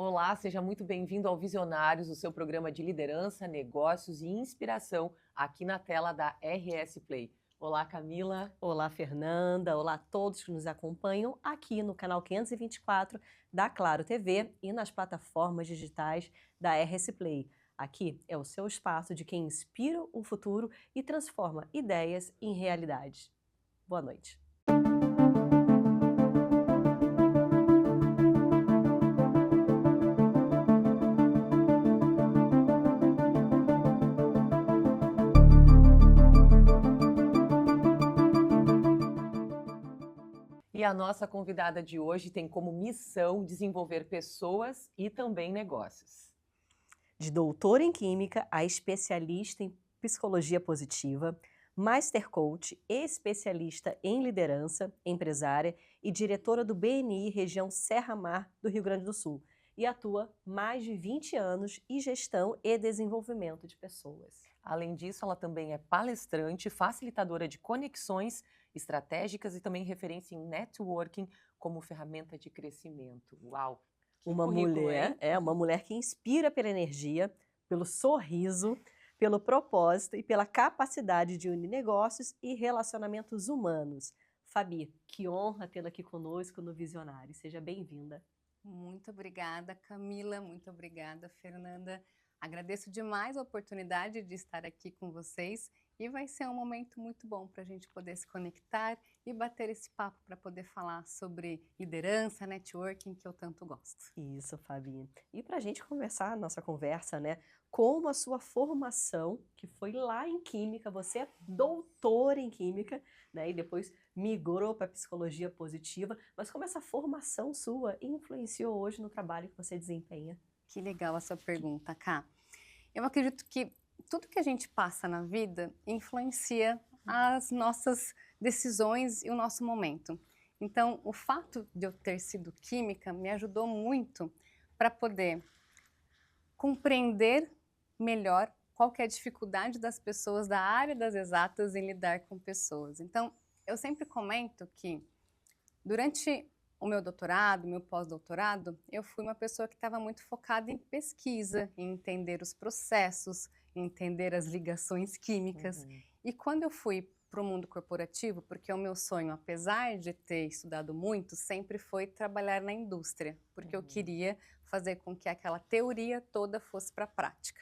Olá, seja muito bem-vindo ao Visionários, o seu programa de liderança, negócios e inspiração aqui na tela da RS Play. Olá, Camila. Olá, Fernanda. Olá a todos que nos acompanham aqui no canal 524 da Claro TV e nas plataformas digitais da RS Play. Aqui é o seu espaço de quem inspira o futuro e transforma ideias em realidade. Boa noite. E a nossa convidada de hoje tem como missão desenvolver pessoas e também negócios. De doutora em Química a especialista em Psicologia Positiva, Master Coach, especialista em liderança, empresária e diretora do BNI Região Serra Mar do Rio Grande do Sul. E atua mais de 20 anos em gestão e desenvolvimento de pessoas. Além disso, ela também é palestrante, facilitadora de conexões estratégicas e também referência em networking como ferramenta de crescimento. Uau! Que Uma currículo, mulher, hein? uma mulher que inspira pela energia, pelo sorriso, pelo propósito e pela capacidade de unir negócios e relacionamentos humanos. Fabi, que honra tê-la aqui conosco no Visionário. Seja bem-vinda. Muito obrigada, Camila. Muito obrigada, Fernanda. Agradeço demais a oportunidade de estar aqui com vocês e vai ser um momento muito bom para a gente poder se conectar e bater esse papo para poder falar sobre liderança, networking, que eu tanto gosto. Isso, Fabi. E para a gente conversar a nossa conversa, né? Como a sua formação, que foi lá em Química, você é doutora em Química, né? E depois migrou para Psicologia Positiva, mas como essa formação sua influenciou hoje no trabalho que você desempenha? Que legal a sua pergunta, Ká. Eu acredito que tudo que a gente passa na vida influencia as nossas decisões e o nosso momento. Então, o fato de eu ter sido química me ajudou muito para poder compreender melhor qual que é a dificuldade das pessoas da área das exatas em lidar com pessoas. Então, eu sempre comento que durante o meu doutorado, meu pós-doutorado, eu fui uma pessoa que estava muito focada em pesquisa, em entender os processos, em entender as ligações químicas. E quando eu fui para o mundo corporativo, porque o meu sonho, apesar de ter estudado muito, sempre foi trabalhar na indústria, porque eu queria fazer com que aquela teoria toda fosse para a prática.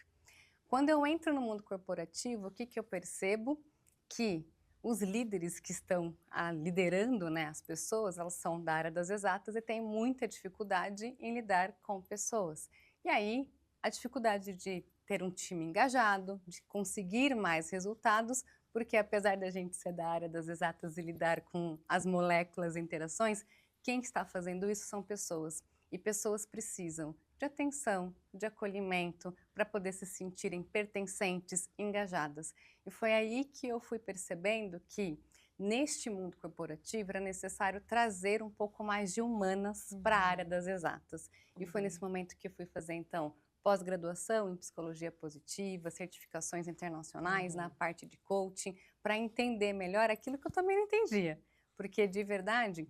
Quando eu entro no mundo corporativo, o que eu percebo? Que os líderes que estão liderando, né, as pessoas, elas são da área das exatas e têm muita dificuldade em lidar com pessoas. E aí, a dificuldade de ter um time engajado, de conseguir mais resultados, porque apesar da gente ser da área das exatas e lidar com as moléculas e interações, quem está fazendo isso são pessoas. E pessoas precisam de atenção, de acolhimento, para poder se sentirem pertencentes, engajadas. E foi aí que eu fui percebendo que neste mundo corporativo era necessário trazer um pouco mais de humanas para a área das exatas. E foi nesse momento que eu fui fazer, então, pós-graduação em psicologia positiva, certificações internacionais na parte de coaching, para entender melhor aquilo que eu também não entendia. Porque, de verdade,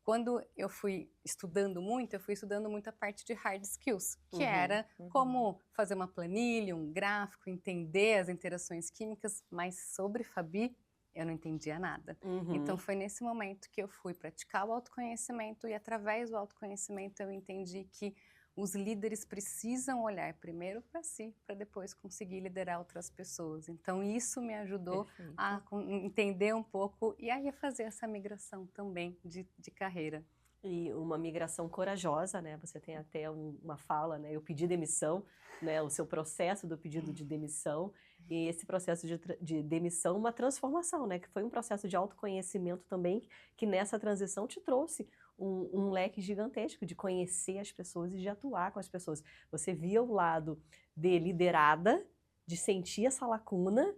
quando eu fui estudando muito, eu fui estudando muito a parte de hard skills, que era como fazer uma planilha, um gráfico, entender as interações químicas, mas sobre Fabi, eu não entendia nada. Então foi nesse momento que eu fui praticar o autoconhecimento e através do autoconhecimento eu entendi que os líderes precisam olhar primeiro para si, para depois conseguir liderar outras pessoas. Então isso me ajudou a entender um pouco e aí a fazer essa migração também de carreira. E uma migração corajosa, né? Você tem até uma fala, né? Eu pedi demissão, né? O seu processo do pedido de demissão e esse processo de demissão, uma transformação, né? Que foi um processo de autoconhecimento também, que nessa transição te trouxe um leque gigantesco de conhecer as pessoas e de atuar com as pessoas. Você via o lado de liderada, de sentir essa lacuna,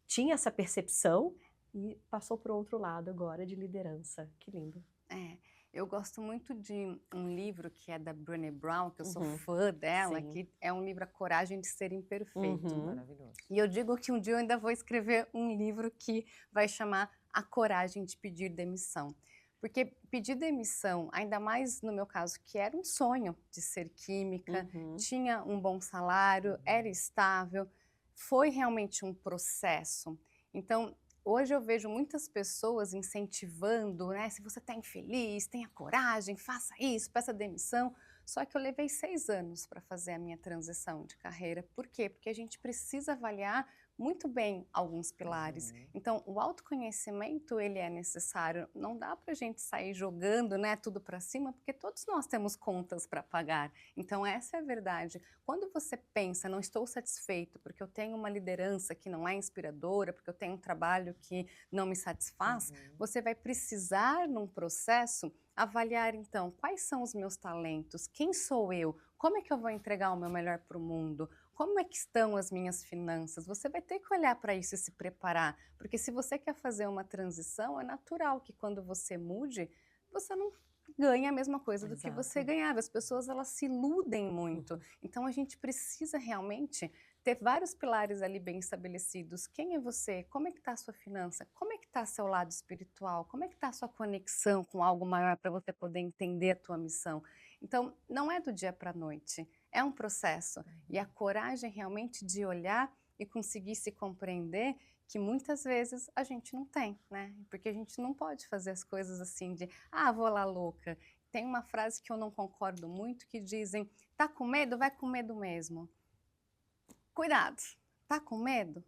tinha essa percepção e passou para o outro lado agora de liderança. Que lindo. Eu gosto muito de um livro que é da Brené Brown, que eu sou fã dela, Sim. que é um livro A Coragem de Ser Imperfeito. Maravilhoso. E eu digo que um dia eu ainda vou escrever um livro que vai chamar A Coragem de Pedir Demissão. Porque pedir demissão, ainda mais no meu caso, que era um sonho de ser química, tinha um bom salário, era estável, foi realmente um processo. Então, hoje eu vejo muitas pessoas incentivando, né? Se você está infeliz, tenha coragem, faça isso, peça demissão. Só que eu levei 6 anos para fazer a minha transição de carreira. Por quê? Porque a gente precisa avaliar muito bem alguns pilares. Então, o autoconhecimento, ele é necessário. Não dá para a gente sair jogando, né, tudo para cima, porque todos nós temos contas para pagar. Então, essa é a verdade. Quando você pensa, não estou satisfeito porque eu tenho uma liderança que não é inspiradora, porque eu tenho um trabalho que não me satisfaz, você vai precisar, num processo, avaliar, então, quais são os meus talentos, quem sou eu, como é que eu vou entregar o meu melhor para o mundo, como é que estão as minhas finanças? Você vai ter que olhar para isso e se preparar, porque se você quer fazer uma transição, é natural que quando você mude, você não ganha a mesma coisa do que você ganhava. As pessoas, elas se iludem muito. Então, a gente precisa realmente ter vários pilares ali bem estabelecidos. Quem é você? Como é que está a sua finança? Como é que está seu lado espiritual? Como é que está a sua conexão com algo maior para você poder entender a tua missão? Então, não é do dia para a noite. É um processo. E a coragem realmente de olhar e conseguir se compreender que muitas vezes a gente não tem, né? Porque a gente não pode fazer as coisas assim de, vou lá louca. Tem uma frase que eu não concordo muito que dizem, tá com medo? Vai com medo mesmo. Cuidado, tá com medo?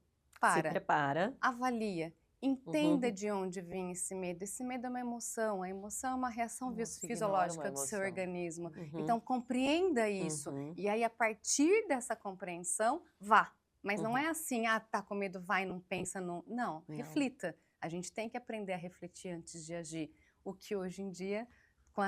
Se prepara. Avalia. Entenda de onde vem esse medo. Esse medo é uma emoção. A emoção é uma reação fisiológica do seu organismo. Então, compreenda isso. E aí, a partir dessa compreensão, vá. Mas não é assim, tá com medo, vai, não pensa, não. Não, reflita. A gente tem que aprender a refletir antes de agir. O que hoje em dia, com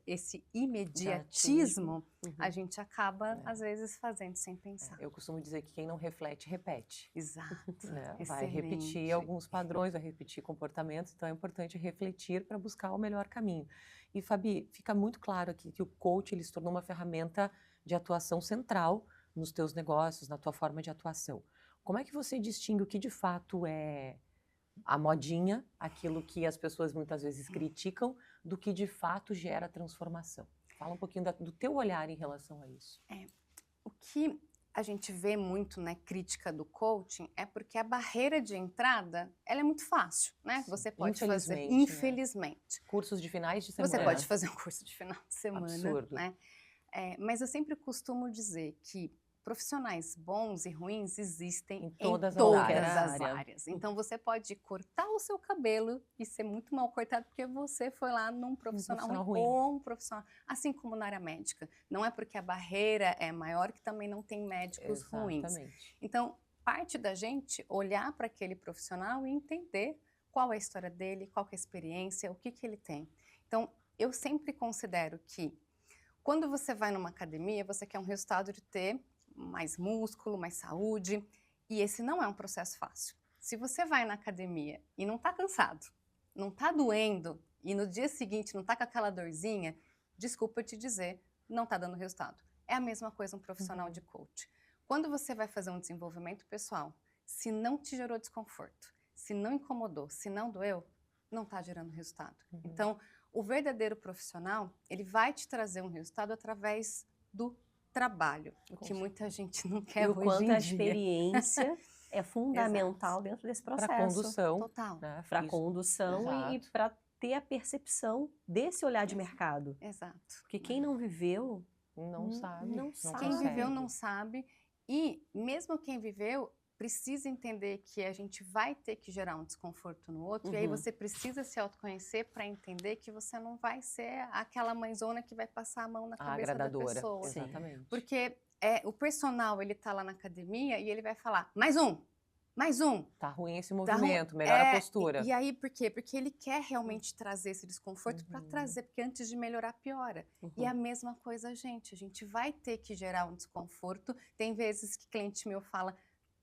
esse imediatismo, a gente acaba, às vezes, fazendo sem pensar. Eu costumo dizer que quem não reflete, repete. Exato. Né? Vai repetir alguns padrões, vai repetir comportamentos, então é importante refletir para buscar o melhor caminho. E, Fabi, fica muito claro aqui que o coach ele se tornou uma ferramenta de atuação central nos teus negócios, na tua forma de atuação. Como é que você distingue o que de fato é a modinha, aquilo que as pessoas muitas vezes criticam, do que de fato gera transformação? Fala um pouquinho do teu olhar em relação a isso. O que a gente vê muito, né, crítica do coaching, é porque a barreira de entrada, ela é muito fácil, né? Você pode fazer, infelizmente. Cursos de finais de semana. Você pode fazer um curso de final de semana, absurdo, né? Mas eu sempre costumo dizer que profissionais bons e ruins existem em todas as áreas. Então, você pode cortar o seu cabelo e ser muito mal cortado porque você foi lá num profissional ruim ou um profissional, assim como na área médica. Não é porque a barreira é maior que também não tem médicos ruins. Então, parte da gente olhar para aquele profissional e entender qual é a história dele, qual é a experiência, o que ele tem. Então, eu sempre considero que quando você vai numa academia, você quer um resultado de ter mais músculo, mais saúde, e esse não é um processo fácil. Se você vai na academia e não está cansado, não está doendo, e no dia seguinte não está com aquela dorzinha, desculpa te dizer, não está dando resultado. É a mesma coisa um profissional de coach. Quando você vai fazer um desenvolvimento pessoal, se não te gerou desconforto, se não incomodou, se não doeu, não está gerando resultado. Então, o verdadeiro profissional, ele vai te trazer um resultado através do trabalho, o que muita gente não quer hoje em dia. E o quanto a experiência é fundamental dentro desse processo. Para condução. Total. Né? Para condução e para ter a percepção desse olhar de mercado. Exato. Porque quem não viveu... Não sabe. Quem viveu não sabe. E mesmo quem viveu precisa entender que a gente vai ter que gerar um desconforto no outro, e aí você precisa se autoconhecer para entender que você não vai ser aquela mãezona que vai passar a mão na cabeça da pessoa. Exatamente. Porque o personal, ele tá lá na academia e ele vai falar, mais um. Tá ruim esse movimento, melhora a postura. E aí, por quê? Porque ele quer realmente trazer esse desconforto para trazer, porque antes de melhorar, piora. E a mesma coisa, a gente vai ter que gerar um desconforto. Tem vezes que cliente meu fala,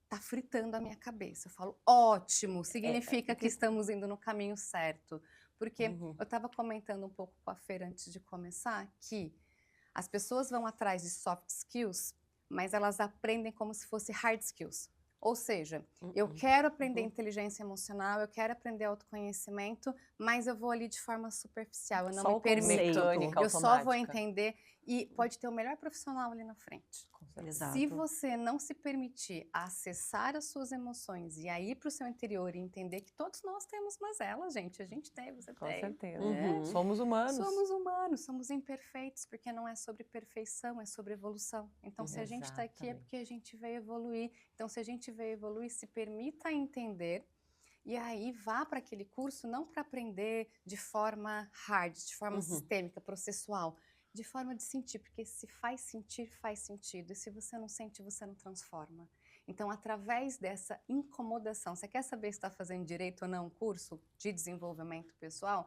tá fritando a minha cabeça. Eu falo, ótimo, significa que estamos indo no caminho certo. Porque eu estava comentando um pouco com a Fer antes de começar que as pessoas vão atrás de soft skills, mas elas aprendem como se fosse hard skills. Ou seja, eu quero aprender inteligência emocional, eu quero aprender autoconhecimento, mas eu vou ali de forma superficial, eu não Só me o permito. conceito. Eu só vou entender e pode ter o melhor profissional ali na frente. Exato. Se você não se permitir acessar as suas emoções e aí para o seu interior e entender que todos nós temos mazelas, gente, a gente tem, você Com tem. certeza. Uhum. Somos humanos. Somos humanos, somos imperfeitos, porque não é sobre perfeição, é sobre evolução. Então, se a gente está aqui é porque a gente veio evoluir. Então, se a gente veio evoluir, se permita entender e aí vá para aquele curso não para aprender de forma hard, de forma sistêmica, processual, de forma de sentir, porque se faz sentir, faz sentido. E se você não sente, você não transforma. Então, através dessa incomodação, você quer saber se está fazendo direito ou não um curso de desenvolvimento pessoal?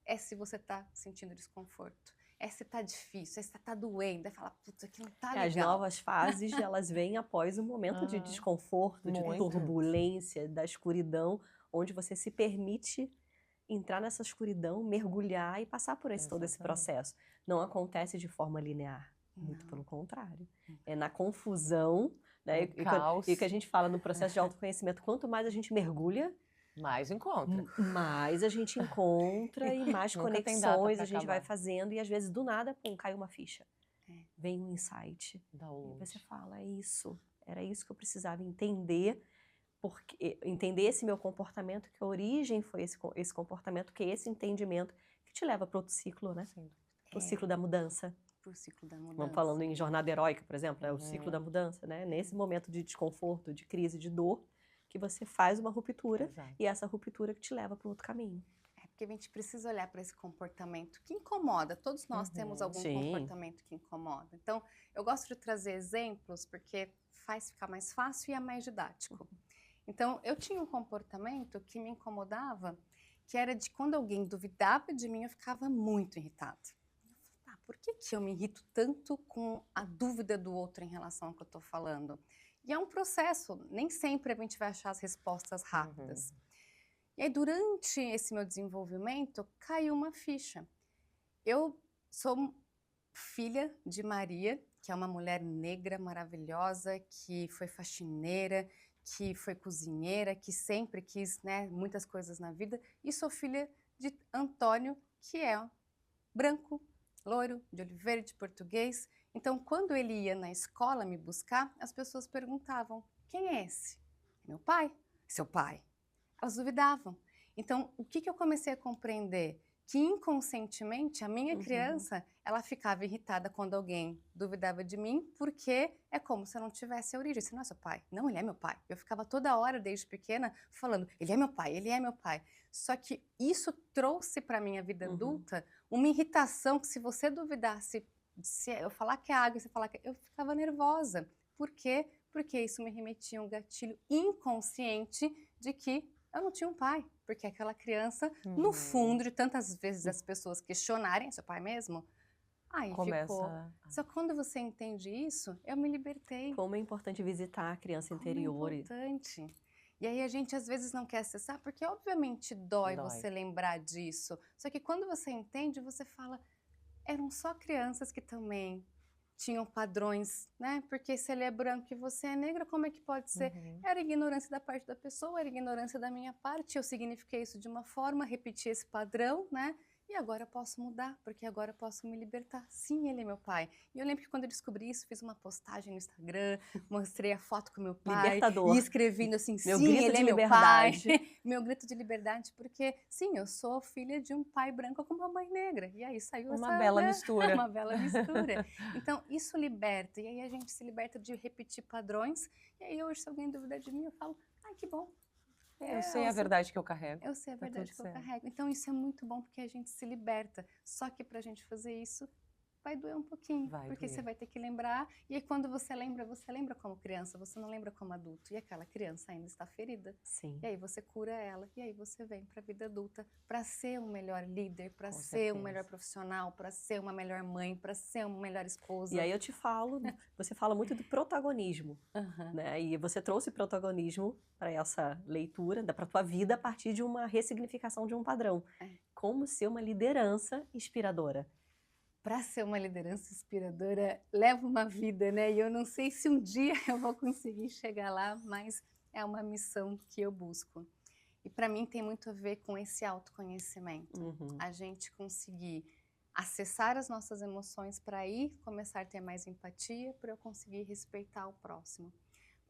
É se você está sentindo desconforto, é se está difícil, é se está doendo, é falar, putz, aqui não está legal. As novas fases, elas vêm após um momento de desconforto, de turbulência, da escuridão, onde você se permite entrar nessa escuridão, mergulhar e passar por todo esse processo. Não acontece de forma linear, muito pelo contrário. É na confusão, né? E que a gente fala no processo de autoconhecimento, quanto mais a gente mergulha, mais encontra. Mais a gente encontra e mais conexões a gente vai fazendo. E às vezes, do nada, pum, cai uma ficha. Vem um insight. E você fala, é isso. Era isso que eu precisava entender. Porque, entender esse meu comportamento, que a origem foi esse comportamento, que é esse entendimento que te leva para outro ciclo, né? O ciclo da mudança. Pro ciclo da mudança. Vamos falando em jornada heróica, por exemplo, né? O ciclo da mudança, né? Nesse momento de desconforto, de crise, de dor, que você faz uma ruptura e essa ruptura que te leva para outro caminho. É porque a gente precisa olhar para esse comportamento que incomoda. Todos nós temos algum comportamento que incomoda. Então, eu gosto de trazer exemplos porque faz ficar mais fácil e é mais didático. Então, eu tinha um comportamento que me incomodava, que era de quando alguém duvidava de mim, eu ficava muito irritada. Por que eu me irrito tanto com a dúvida do outro em relação ao que eu estou falando? E é um processo, nem sempre a gente vai achar as respostas rápidas. E aí, durante esse meu desenvolvimento, caiu uma ficha. Eu sou filha de Maria, que é uma mulher negra maravilhosa, que foi faxineira, que foi cozinheira, que sempre quis, né, muitas coisas na vida. E sou filha de Antônio, que é branco, loiro, de olho verde, português. Então, quando ele ia na escola me buscar, as pessoas perguntavam, quem é esse? Meu pai. Seu pai. Elas duvidavam. Então, o que eu comecei a compreender? Que inconscientemente, a minha criança, ela ficava irritada quando alguém duvidava de mim, porque é como se eu não tivesse a origem. Esse não é seu pai. Não, ele é meu pai. Eu ficava toda hora, desde pequena, falando, ele é meu pai, ele é meu pai. Só que isso trouxe para a minha vida adulta uma irritação que se você duvidasse, se eu falar que é água, você falar que eu ficava nervosa. Por quê? Porque isso me remetia a um gatilho inconsciente de que eu não tinha um pai. Porque aquela criança, no fundo, de tantas vezes as pessoas questionarem, seu pai mesmo? Aí ficou. Só que quando você entende isso, eu me libertei. Como é importante visitar a criança interior. É importante. E aí a gente às vezes não quer acessar, porque obviamente dói você lembrar disso. Só que quando você entende, você fala, eram só crianças que também tinham padrões, né? Porque se ele é branco e você é negra, como é que pode ser? Era ignorância da parte da pessoa, era ignorância da minha parte. Eu signifiquei isso de uma forma, repeti esse padrão, né? E agora eu posso mudar, porque agora eu posso me libertar. Sim, ele é meu pai. E eu lembro que quando eu descobri isso, fiz uma postagem no Instagram, mostrei a foto com meu pai. Libertador. E escrevendo assim, meu sim, grito ele de é liberdade. meu pai. Meu grito de liberdade, porque sim, eu sou filha de um pai branco com uma mãe negra. E aí saiu uma bela mistura. Uma bela mistura. Então, isso liberta. E aí a gente se liberta de repetir padrões. E aí hoje, se alguém duvida de mim, eu falo, ai, que bom. Eu sei a verdade que eu carrego. Eu sei a verdade que eu carrego. Então, isso é muito bom porque a gente se liberta. Só que para a gente fazer isso, vai doer um pouquinho. Porque você vai ter que lembrar. E aí, quando você lembra como criança, você não lembra como adulto. E aquela criança ainda está ferida. Sim. E aí você cura ela. E aí você vem para a vida adulta para ser um melhor líder, para ser um melhor profissional, para ser uma melhor mãe, para ser uma melhor esposa. E aí eu te falo, você fala muito do protagonismo. Né? E você trouxe protagonismo para essa leitura, para a tua vida, a partir de uma ressignificação de um padrão. Como ser uma liderança inspiradora. Para ser uma liderança inspiradora, leva uma vida, né? E eu não sei se um dia eu vou conseguir chegar lá, mas é uma missão que eu busco. E para mim tem muito a ver com esse autoconhecimento. A gente conseguir acessar as nossas emoções para aí começar a ter mais empatia, para eu conseguir respeitar o próximo.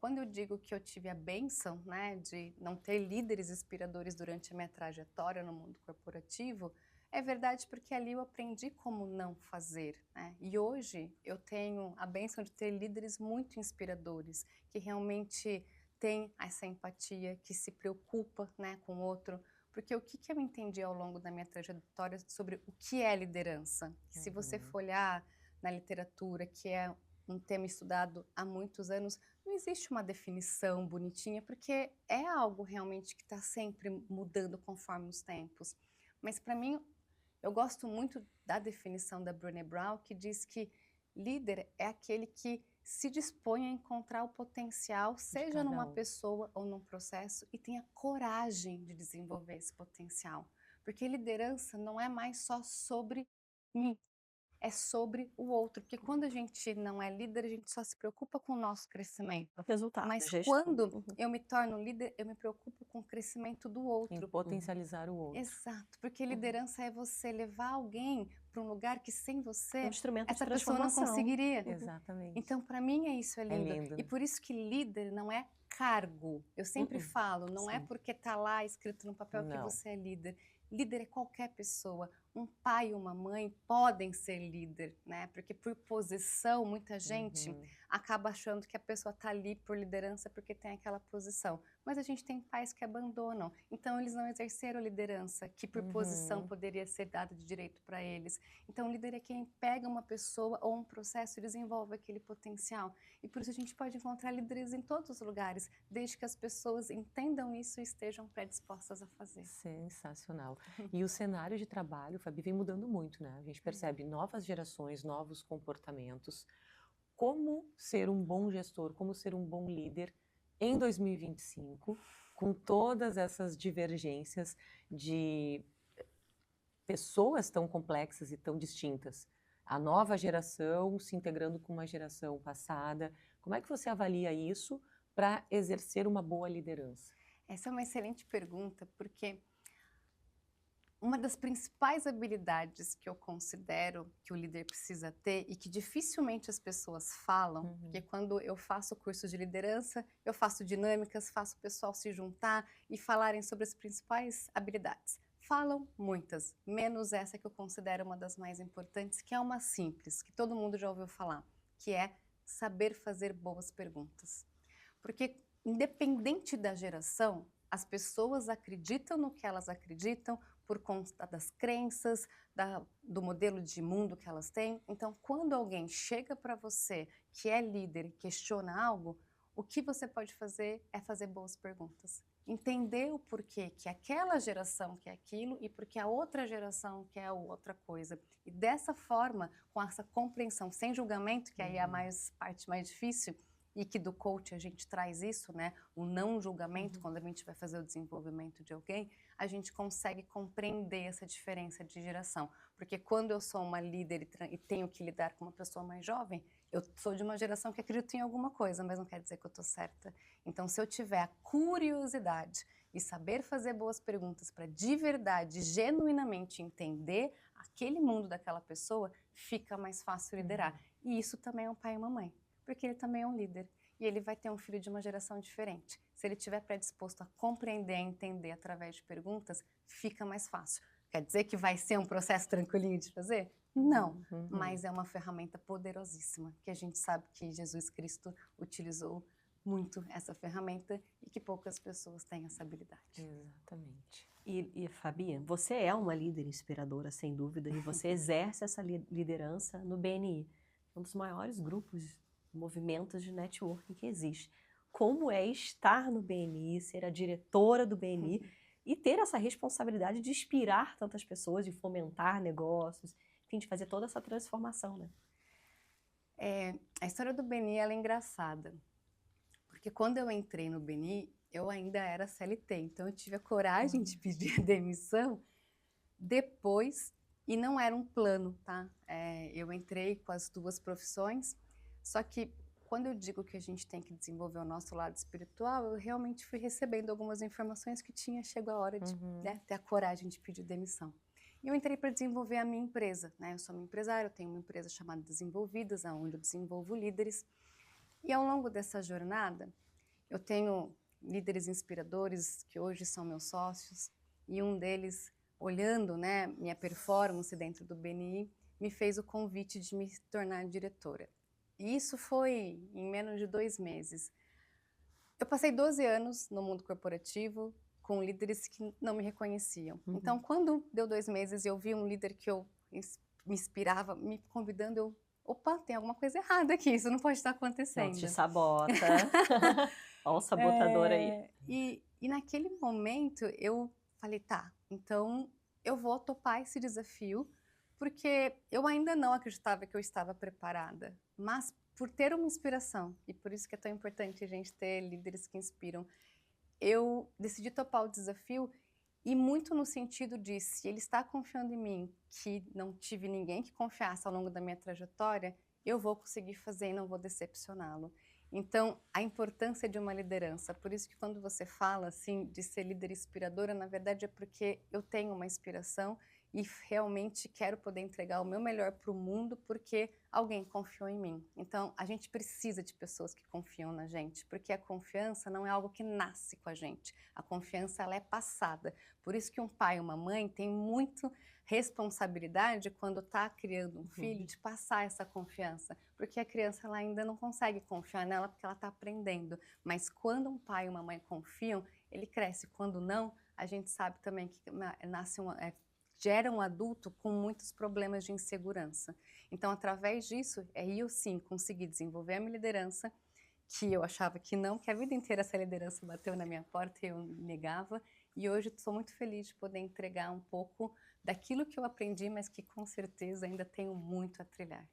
Quando eu digo que eu tive a bênção, né, de não ter líderes inspiradores durante a minha trajetória no mundo corporativo, é verdade porque ali eu aprendi como não fazer, né? E hoje eu tenho a bênção de ter líderes muito inspiradores, que realmente têm essa empatia, que se preocupa, né, com o outro. Porque o que eu entendi ao longo da minha trajetória sobre o que é liderança? Se você for olhar na literatura, que é um tema estudado há muitos anos, não existe uma definição bonitinha, porque é algo realmente que está sempre mudando conforme os tempos. Mas para mim, eu gosto muito da definição da Brené Brown, que diz que líder é aquele que se dispõe a encontrar o potencial, seja numa pessoa ou num processo, e tenha coragem de desenvolver esse potencial. Porque liderança não é mais só sobre mim, é sobre o outro. Porque quando a gente não é líder, a gente só se preocupa com o nosso crescimento. Resultado, Mas gestão. quando eu me torno líder, eu me preocupo com o crescimento do outro. Em potencializar o outro. Exato, porque liderança é você levar alguém para um lugar que sem você, É um instrumento essa de pessoa não transformação. conseguiria. Exatamente. Então, para mim, isso é lindo. lindo, E né? por isso que líder não é cargo. Eu sempre falo, não é Sim. porque está lá escrito no papel que Não. você é líder. Líder é qualquer pessoa. Um pai e uma mãe podem ser líder, né? Porque por posição, muita gente acaba achando que a pessoa está ali por liderança porque tem aquela posição. Mas a gente tem pais que abandonam. Então, eles não exerceram liderança, que por posição poderia ser dada de direito para eles. Então, o líder é quem pega uma pessoa ou um processo e desenvolve aquele potencial. E por isso a gente pode encontrar líderes em todos os lugares, desde que as pessoas entendam isso e estejam predispostas a fazer. Sensacional. E o cenário de trabalho, Fabi, vem mudando muito, né? A gente percebe novas gerações, novos comportamentos. Como ser um bom gestor, como ser um bom líder em 2025, com todas essas divergências de pessoas tão complexas e tão distintas. A nova geração se integrando com uma geração passada. Como é que você avalia isso para exercer uma boa liderança? Essa é uma excelente pergunta, porque uma das principais habilidades que eu considero que o líder precisa ter e que dificilmente as pessoas falam, porque quando eu faço curso de liderança, eu faço dinâmicas, faço o pessoal se juntar e falarem sobre as principais habilidades. Falam muitas, menos essa que eu considero uma das mais importantes, que é uma simples, que todo mundo já ouviu falar, que é saber fazer boas perguntas. Porque independente da geração, as pessoas acreditam no que elas acreditam por conta das crenças, do modelo de mundo que elas têm. Então, quando alguém chega para você, que é líder, e questiona algo, o que você pode fazer é fazer boas perguntas. Entender o porquê que aquela geração quer aquilo e porque a outra geração quer outra coisa. E dessa forma, com essa compreensão, sem julgamento, que aí é a parte mais difícil, e que do coach a gente traz isso, né? O não julgamento, quando a gente vai fazer o desenvolvimento de alguém, a gente consegue compreender essa diferença de geração. Porque quando eu sou uma líder e tenho que lidar com uma pessoa mais jovem, eu sou de uma geração que acredita em alguma coisa, mas não quer dizer que eu estou certa. Então, se eu tiver a curiosidade e saber fazer boas perguntas para de verdade, genuinamente entender aquele mundo daquela pessoa, fica mais fácil liderar. E isso também é um pai e uma mãe, porque ele também é um líder. E ele vai ter um filho de uma geração diferente. Se ele estiver predisposto a compreender, a entender através de perguntas, fica mais fácil. Quer dizer que vai ser um processo tranquilinho de fazer? Não, mas é uma ferramenta poderosíssima, que a gente sabe que Jesus Cristo utilizou muito essa ferramenta e que poucas pessoas têm essa habilidade. Exatamente. E Fabi, você é uma líder inspiradora, sem dúvida, e você exerce essa liderança no BNI, um dos maiores grupos, movimentos de networking que existe. Como é estar no BNI, ser a diretora do BNI e ter essa responsabilidade de inspirar tantas pessoas, de fomentar negócios, enfim, de fazer toda essa transformação, né? A história do BNI ela é engraçada, porque quando eu entrei no BNI, eu ainda era CLT, então eu tive a coragem de pedir a demissão depois, e não era um plano, tá? Eu entrei com as duas profissões, só que quando eu digo que a gente tem que desenvolver o nosso lado espiritual, eu realmente fui recebendo algumas informações que chegou a hora de ter a coragem de pedir demissão. E eu entrei para desenvolver a minha empresa, né? Eu sou uma empresária, eu tenho uma empresa chamada Desenvolvidas, onde eu desenvolvo líderes. E ao longo dessa jornada, eu tenho líderes inspiradores que hoje são meus sócios, e um deles, olhando, né, minha performance dentro do BNI, me fez o convite de me tornar diretora. E isso foi em menos de 2 meses. Eu passei 12 anos no mundo corporativo com líderes que não me reconheciam. Então, quando deu 2 meses e eu vi um líder que eu me inspirava, me convidando, opa, tem alguma coisa errada aqui, isso não pode estar acontecendo. Não, te sabota. Olha o sabotador aí. E naquele momento eu falei, tá, então eu vou topar esse desafio, porque eu ainda não acreditava que eu estava preparada, mas por ter uma inspiração, e por isso que é tão importante a gente ter líderes que inspiram, eu decidi topar o desafio, e muito no sentido de, se ele está confiando em mim, que não tive ninguém que confiasse ao longo da minha trajetória, eu vou conseguir fazer e não vou decepcioná-lo. Então, a importância de uma liderança, por isso que quando você fala assim de ser líder inspiradora, na verdade é porque eu tenho uma inspiração e realmente quero poder entregar o meu melhor para o mundo porque alguém confiou em mim. Então, a gente precisa de pessoas que confiam na gente, porque a confiança não é algo que nasce com a gente. A confiança, ela é passada. Por isso que um pai e uma mãe têm muito responsabilidade quando está criando um filho de passar essa confiança, porque a criança ela ainda não consegue confiar nela porque ela está aprendendo. Mas quando um pai e uma mãe confiam, ele cresce. Quando não, a gente sabe também que gera um adulto com muitos problemas de insegurança. Então, através disso, eu sim consegui desenvolver a minha liderança, que eu achava que não, que a vida inteira essa liderança bateu na minha porta e eu negava. E hoje estou muito feliz de poder entregar um pouco daquilo que eu aprendi, mas que com certeza ainda tenho muito a trilhar.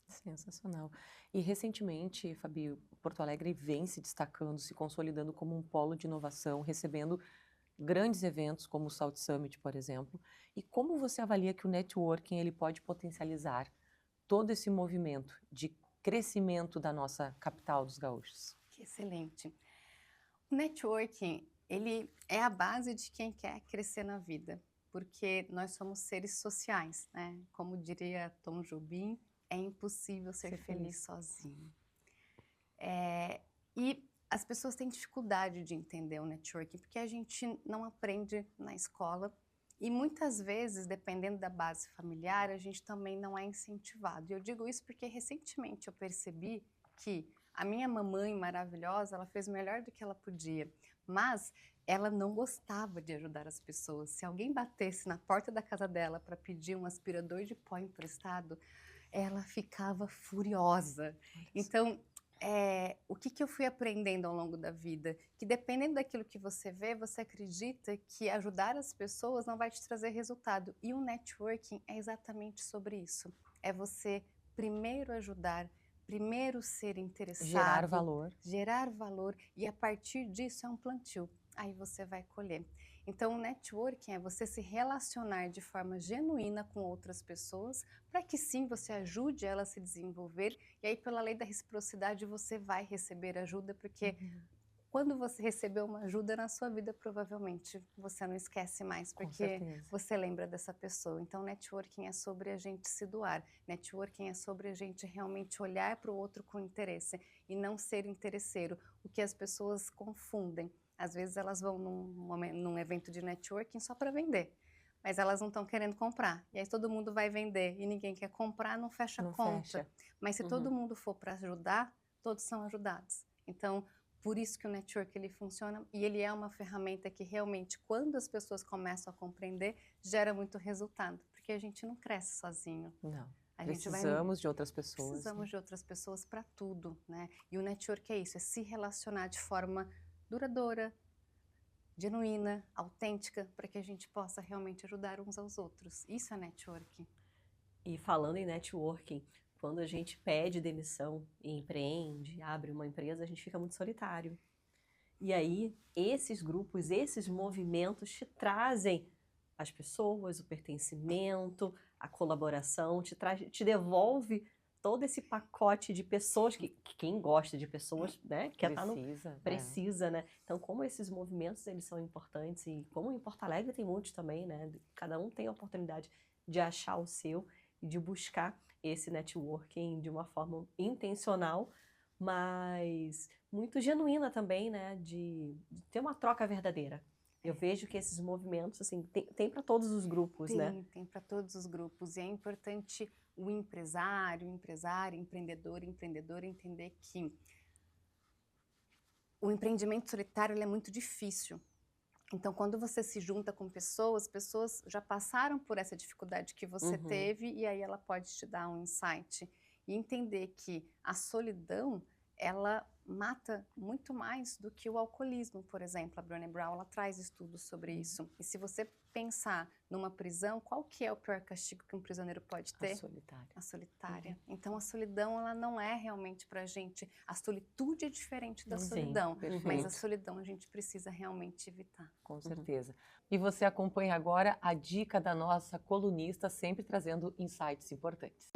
Sensacional. E recentemente, Fabi, Porto Alegre vem se destacando, se consolidando como um polo de inovação, recebendo grandes eventos como o South Summit, por exemplo. E como você avalia que o networking ele pode potencializar todo esse movimento de crescimento da nossa capital dos gaúchos? Que excelente. O networking, ele é a base de quem quer crescer na vida, porque nós somos seres sociais, né? Como diria Tom Jobim, é impossível ser feliz sozinho. E as pessoas têm dificuldade de entender o networking, porque a gente não aprende na escola e muitas vezes, dependendo da base familiar, a gente também não é incentivado. E eu digo isso porque recentemente eu percebi que a minha mamãe maravilhosa, ela fez o melhor do que ela podia, mas ela não gostava de ajudar as pessoas. Se alguém batesse na porta da casa dela para pedir um aspirador de pó emprestado, ela ficava furiosa. Então, o que eu fui aprendendo ao longo da vida? Que dependendo daquilo que você vê, você acredita que ajudar as pessoas não vai te trazer resultado. E o networking é exatamente sobre isso. É você primeiro ajudar, primeiro ser interessado. Gerar valor. E a partir disso é um plantio. Aí você vai colher. Então, o networking é você se relacionar de forma genuína com outras pessoas, para que sim, você ajude ela a se desenvolver, e aí pela lei da reciprocidade você vai receber ajuda, porque quando você recebeu uma ajuda na sua vida, provavelmente você não esquece mais, porque você lembra dessa pessoa. Então, networking é sobre a gente se doar, networking é sobre a gente realmente olhar para o outro com interesse, e não ser interesseiro, o que as pessoas confundem. Às vezes elas vão num evento de networking só para vender, mas elas não estão querendo comprar. E aí todo mundo vai vender e ninguém quer comprar, não fecha a conta. Mas se todo mundo for para ajudar, todos são ajudados. Então, por isso que o network ele funciona e ele é uma ferramenta que realmente, quando as pessoas começam a compreender, gera muito resultado, porque a gente não cresce sozinho. Não. Precisamos de outras pessoas. Precisamos de outras pessoas para tudo, né? E o network é isso, é se relacionar de forma duradoura, genuína, autêntica, para que a gente possa realmente ajudar uns aos outros. Isso é networking. E falando em networking, quando a gente pede demissão e empreende, abre uma empresa, a gente fica muito solitário. E aí, esses grupos, esses movimentos te trazem as pessoas, o pertencimento, a colaboração, te devolve todo esse pacote de pessoas que quem gosta de pessoas, né, quer estar no precisa, né? Então, como esses movimentos eles são importantes e como em Porto Alegre tem muitos também, né? Cada um tem a oportunidade de achar o seu e de buscar esse networking de uma forma intencional, mas muito genuína também, né? De ter uma troca verdadeira. Eu vejo que esses movimentos, assim, tem para todos os grupos, né? Tem para todos os grupos. E é importante o empresário, empreendedor entender que o empreendimento solitário ele é muito difícil. Então, quando você se junta com pessoas já passaram por essa dificuldade que você teve e aí ela pode te dar um insight. E entender que a solidão, ela mata muito mais do que o alcoolismo, por exemplo. A Brené Brown, ela traz estudos sobre isso. E se você pensar numa prisão, qual que é o pior castigo que um prisioneiro pode ter? A solitária. A solitária. Então, a solidão, ela não é realmente pra gente. A solitude é diferente da solidão, mas a solidão a gente precisa realmente evitar. Com certeza. E você acompanha agora a dica da nossa colunista, sempre trazendo insights importantes.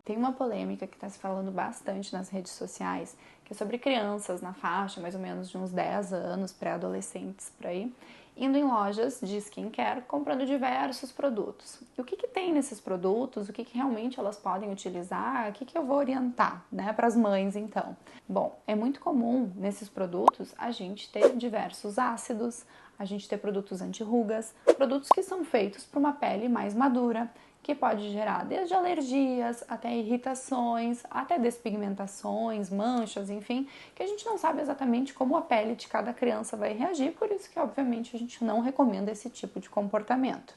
Tem uma polêmica que está se falando bastante nas redes sociais, que é sobre crianças na faixa, mais ou menos de uns 10 anos, pré-adolescentes por aí, indo em lojas de skincare, comprando diversos produtos. E o que tem nesses produtos, o que realmente elas podem utilizar, o que eu vou orientar, né, para as mães então? Bom, é muito comum nesses produtos a gente ter diversos ácidos, a gente ter produtos anti-rugas, produtos que são feitos para uma pele mais madura, que pode gerar desde alergias, até irritações, até despigmentações, manchas, enfim, que a gente não sabe exatamente como a pele de cada criança vai reagir, por isso que, obviamente, a gente não recomenda esse tipo de comportamento.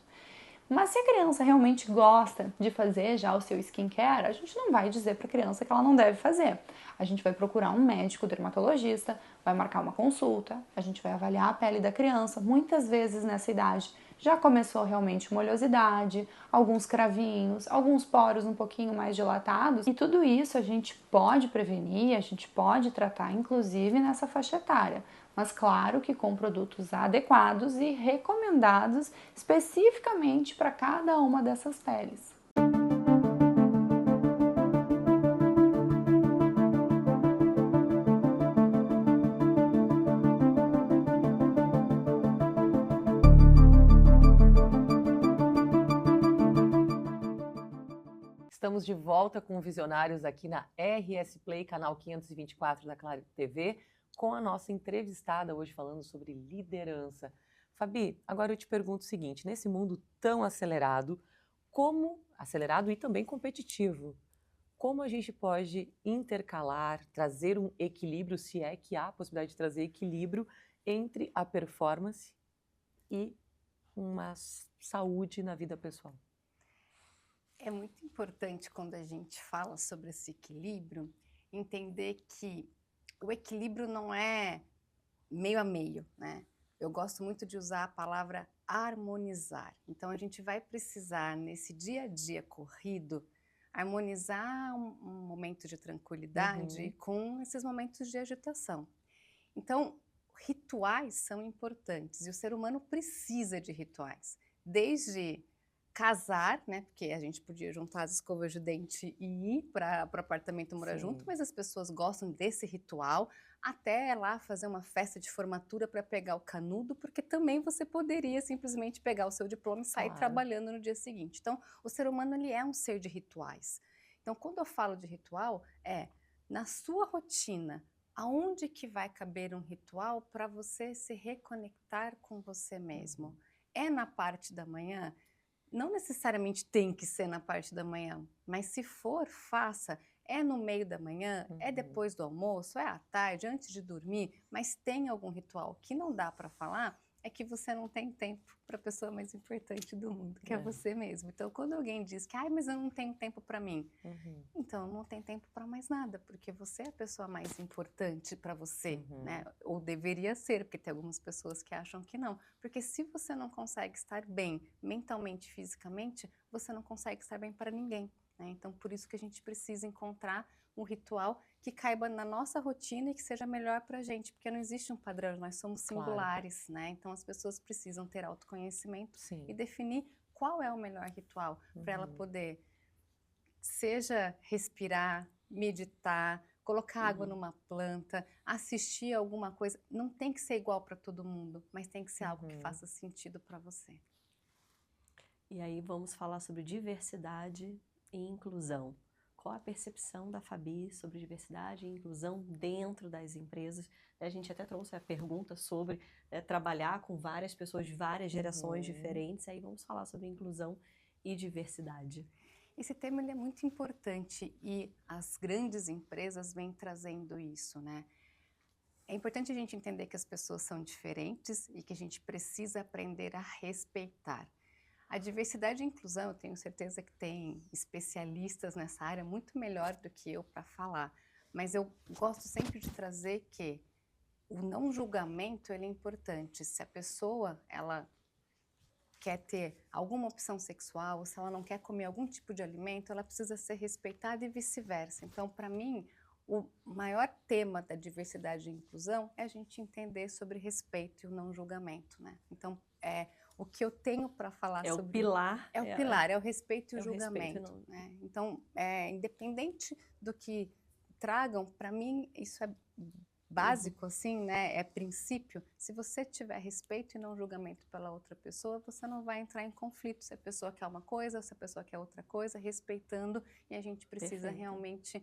Mas se a criança realmente gosta de fazer já o seu skincare, a gente não vai dizer para a criança que ela não deve fazer. A gente vai procurar um médico dermatologista, vai marcar uma consulta, a gente vai avaliar a pele da criança. Muitas vezes nessa idade já começou realmente uma oleosidade, alguns cravinhos, alguns poros um pouquinho mais dilatados. E tudo isso a gente pode prevenir, a gente pode tratar, inclusive nessa faixa etária. Mas claro que com produtos adequados e recomendados especificamente para cada uma dessas peles. Estamos de volta com Visionários aqui na RS Play, canal 524 da Claro TV, com a nossa entrevistada hoje falando sobre liderança. Fabi, agora eu te pergunto o seguinte, nesse mundo tão acelerado e também competitivo, como a gente pode intercalar, trazer um equilíbrio, se é que há a possibilidade de trazer equilíbrio entre a performance e uma saúde na vida pessoal? É muito importante quando a gente fala sobre esse equilíbrio, entender que o equilíbrio não é meio a meio, né? Eu gosto muito de usar a palavra harmonizar. Então, a gente vai precisar, nesse dia a dia corrido, harmonizar um momento de tranquilidade com esses momentos de agitação. Então, rituais são importantes e o ser humano precisa de rituais. Desde casar, né? Porque a gente podia juntar as escovas de dente e ir para o apartamento morar junto, mas as pessoas gostam desse ritual, até lá fazer uma festa de formatura para pegar o canudo, porque também você poderia simplesmente pegar o seu diploma e sair trabalhando no dia seguinte. Então, o ser humano ele é um ser de rituais. Então, quando eu falo de ritual, na sua rotina, aonde que vai caber um ritual para você se reconectar com você mesmo? É na parte da manhã? Não necessariamente tem que ser na parte da manhã, mas se for, faça. É no meio da manhã, é depois do almoço, é à tarde, antes de dormir, mas tem algum ritual. O que não dá para falar é que você não tem tempo para a pessoa mais importante do mundo, que é você mesmo. Então, quando alguém diz que, mas eu não tenho tempo para mim, então não tem tempo para mais nada, porque você é a pessoa mais importante para você, né? Ou deveria ser, porque tem algumas pessoas que acham que não. Porque se você não consegue estar bem mentalmente, fisicamente, você não consegue estar bem para ninguém. né? Então, por isso que a gente precisa encontrar um ritual que caiba na nossa rotina e que seja melhor para a gente, porque não existe um padrão, nós somos Claro. singulares, né? Então, as pessoas precisam ter autoconhecimento Sim. e definir qual é o melhor ritual para ela poder, seja respirar, meditar, colocar água numa planta, assistir alguma coisa. Não tem que ser igual para todo mundo, mas tem que ser algo que faça sentido para você. E aí vamos falar sobre diversidade e inclusão. Qual a percepção da Fabi sobre diversidade e inclusão dentro das empresas? A gente até trouxe a pergunta sobre trabalhar com várias pessoas de várias gerações diferentes. Aí vamos falar sobre inclusão e diversidade. Esse tema ele é muito importante e as grandes empresas vêm trazendo isso, né? É importante a gente entender que as pessoas são diferentes e que a gente precisa aprender a respeitar. A diversidade e inclusão, eu tenho certeza que tem especialistas nessa área muito melhor do que eu para falar, mas eu gosto sempre de trazer que o não julgamento ele é importante. Se a pessoa ela quer ter alguma opção sexual, ou se ela não quer comer algum tipo de alimento, ela precisa ser respeitada e vice-versa. Então, para mim, o maior tema da diversidade e inclusão é a gente entender sobre respeito e o não julgamento, né? Então, o que eu tenho para falar sobre... É o pilar. É o pilar, é o respeito e o julgamento. julgamento, né? Então, independente do que tragam, para mim, isso é básico, assim, né? É princípio. Se você tiver respeito e não julgamento pela outra pessoa, você não vai entrar em conflito. Se a pessoa quer uma coisa, se a pessoa quer outra coisa, respeitando, e a gente precisa realmente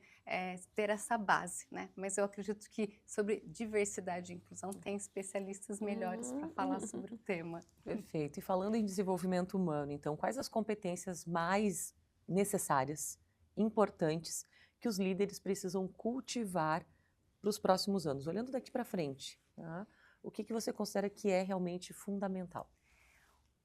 ter essa base, né? Mas eu acredito que sobre diversidade e inclusão tem especialistas melhores para falar sobre o tema. Perfeito. E falando em desenvolvimento humano, então, quais as competências mais necessárias, importantes, que os líderes precisam cultivar para os próximos anos, olhando daqui para frente, tá? O que você considera que é realmente fundamental?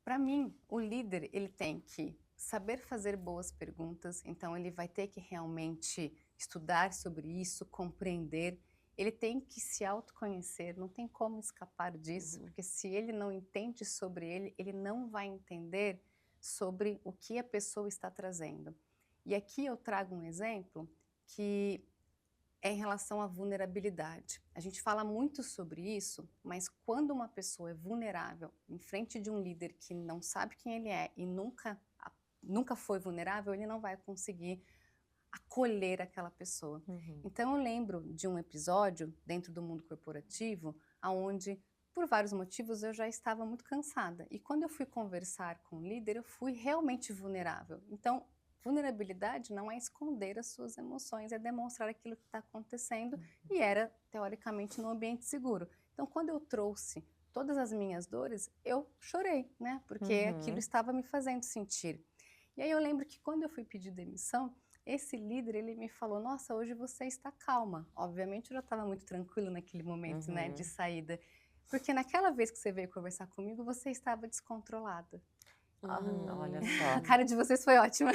Para mim, o líder ele tem que saber fazer boas perguntas, então ele vai ter que realmente estudar sobre isso, compreender, ele tem que se autoconhecer, não tem como escapar disso, porque se ele não entende sobre ele, ele não vai entender sobre o que a pessoa está trazendo. E aqui eu trago um exemplo que é em relação à vulnerabilidade. A gente fala muito sobre isso, mas quando uma pessoa é vulnerável em frente de um líder que não sabe quem ele é e nunca foi vulnerável, ele não vai conseguir acolher aquela pessoa. Então eu lembro de um episódio dentro do mundo corporativo, onde por vários motivos eu já estava muito cansada. E quando eu fui conversar com o líder, eu fui realmente vulnerável. Então, vulnerabilidade não é esconder as suas emoções, é demonstrar aquilo que está acontecendo e era, teoricamente, num ambiente seguro. Então, quando eu trouxe todas as minhas dores, eu chorei, né? Porque aquilo estava me fazendo sentir. E aí eu lembro que quando eu fui pedir demissão, esse líder, ele me falou, nossa, hoje você está calma. Obviamente, eu já estava muito tranquilo naquele momento, né, de saída. Porque naquela vez que você veio conversar comigo, você estava descontrolada. Olha só. A cara de vocês foi ótima.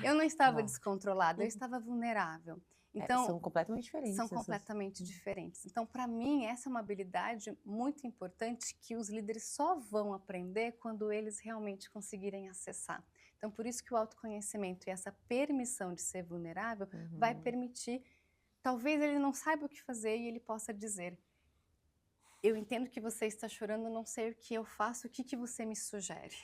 Eu não estava Não. descontrolada, eu estava vulnerável. Então, são completamente diferentes. São completamente diferentes. Então, para mim, essa é uma habilidade muito importante que os líderes só vão aprender quando eles realmente conseguirem acessar. Então, por isso que o autoconhecimento e essa permissão de ser vulnerável vai permitir, talvez ele não saiba o que fazer e ele possa dizer, eu entendo que você está chorando, não sei o que eu faço, o que você me sugere?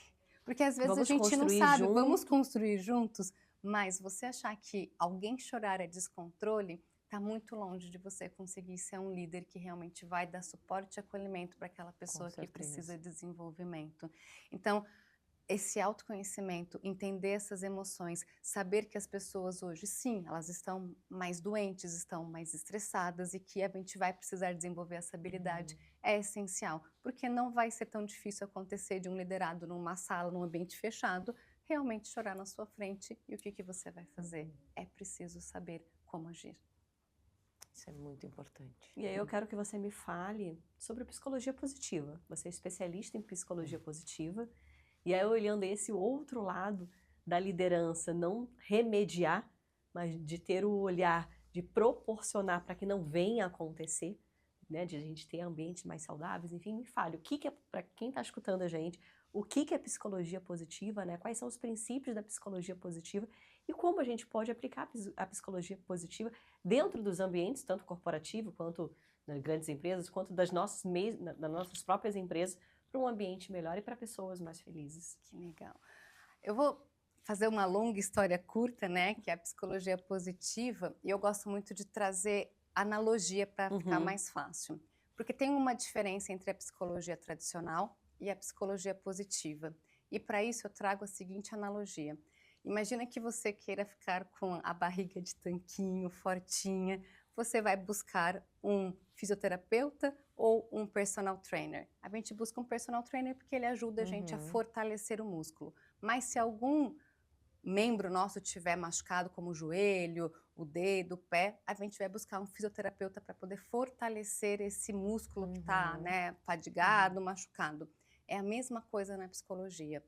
Porque às vezes a gente não sabe, vamos construir juntos, mas você achar que alguém chorar é descontrole, está muito longe de você conseguir ser um líder que realmente vai dar suporte e acolhimento para aquela pessoa que precisa de desenvolvimento. Então, esse autoconhecimento, entender essas emoções, saber que as pessoas hoje, sim, elas estão mais doentes, estão mais estressadas e que a gente vai precisar desenvolver essa habilidade é essencial, porque não vai ser tão difícil acontecer de um liderado numa sala, num ambiente fechado, realmente chorar na sua frente e o que você vai fazer? É preciso saber como agir. Isso é muito importante. E aí eu quero que você me fale sobre psicologia positiva. Você é especialista em psicologia positiva. E aí, olhando esse outro lado da liderança, não remediar, mas de ter o olhar de proporcionar para que não venha a acontecer, né, de a gente ter ambientes mais saudáveis, enfim, me fale, o que é, para quem está escutando a gente, o que é psicologia positiva, né, quais são os princípios da psicologia positiva e como a gente pode aplicar a psicologia positiva dentro dos ambientes, tanto corporativo quanto nas grandes empresas, quanto das nossas próprias empresas, para um ambiente melhor e para pessoas mais felizes. Que legal. Eu vou fazer uma longa história curta, né, que é a psicologia positiva, e eu gosto muito de trazer analogia para ficar mais fácil. Porque tem uma diferença entre a psicologia tradicional e a psicologia positiva. E para isso eu trago a seguinte analogia. Imagina que você queira ficar com a barriga de tanquinho, fortinha, você vai buscar um fisioterapeuta ou um personal trainer. A gente busca um personal trainer porque ele ajuda a gente a fortalecer o músculo. Mas se algum membro nosso tiver machucado, como o joelho, o dedo, o pé, a gente vai buscar um fisioterapeuta para poder fortalecer esse músculo que está, né, fadigado, machucado. É a mesma coisa na psicologia.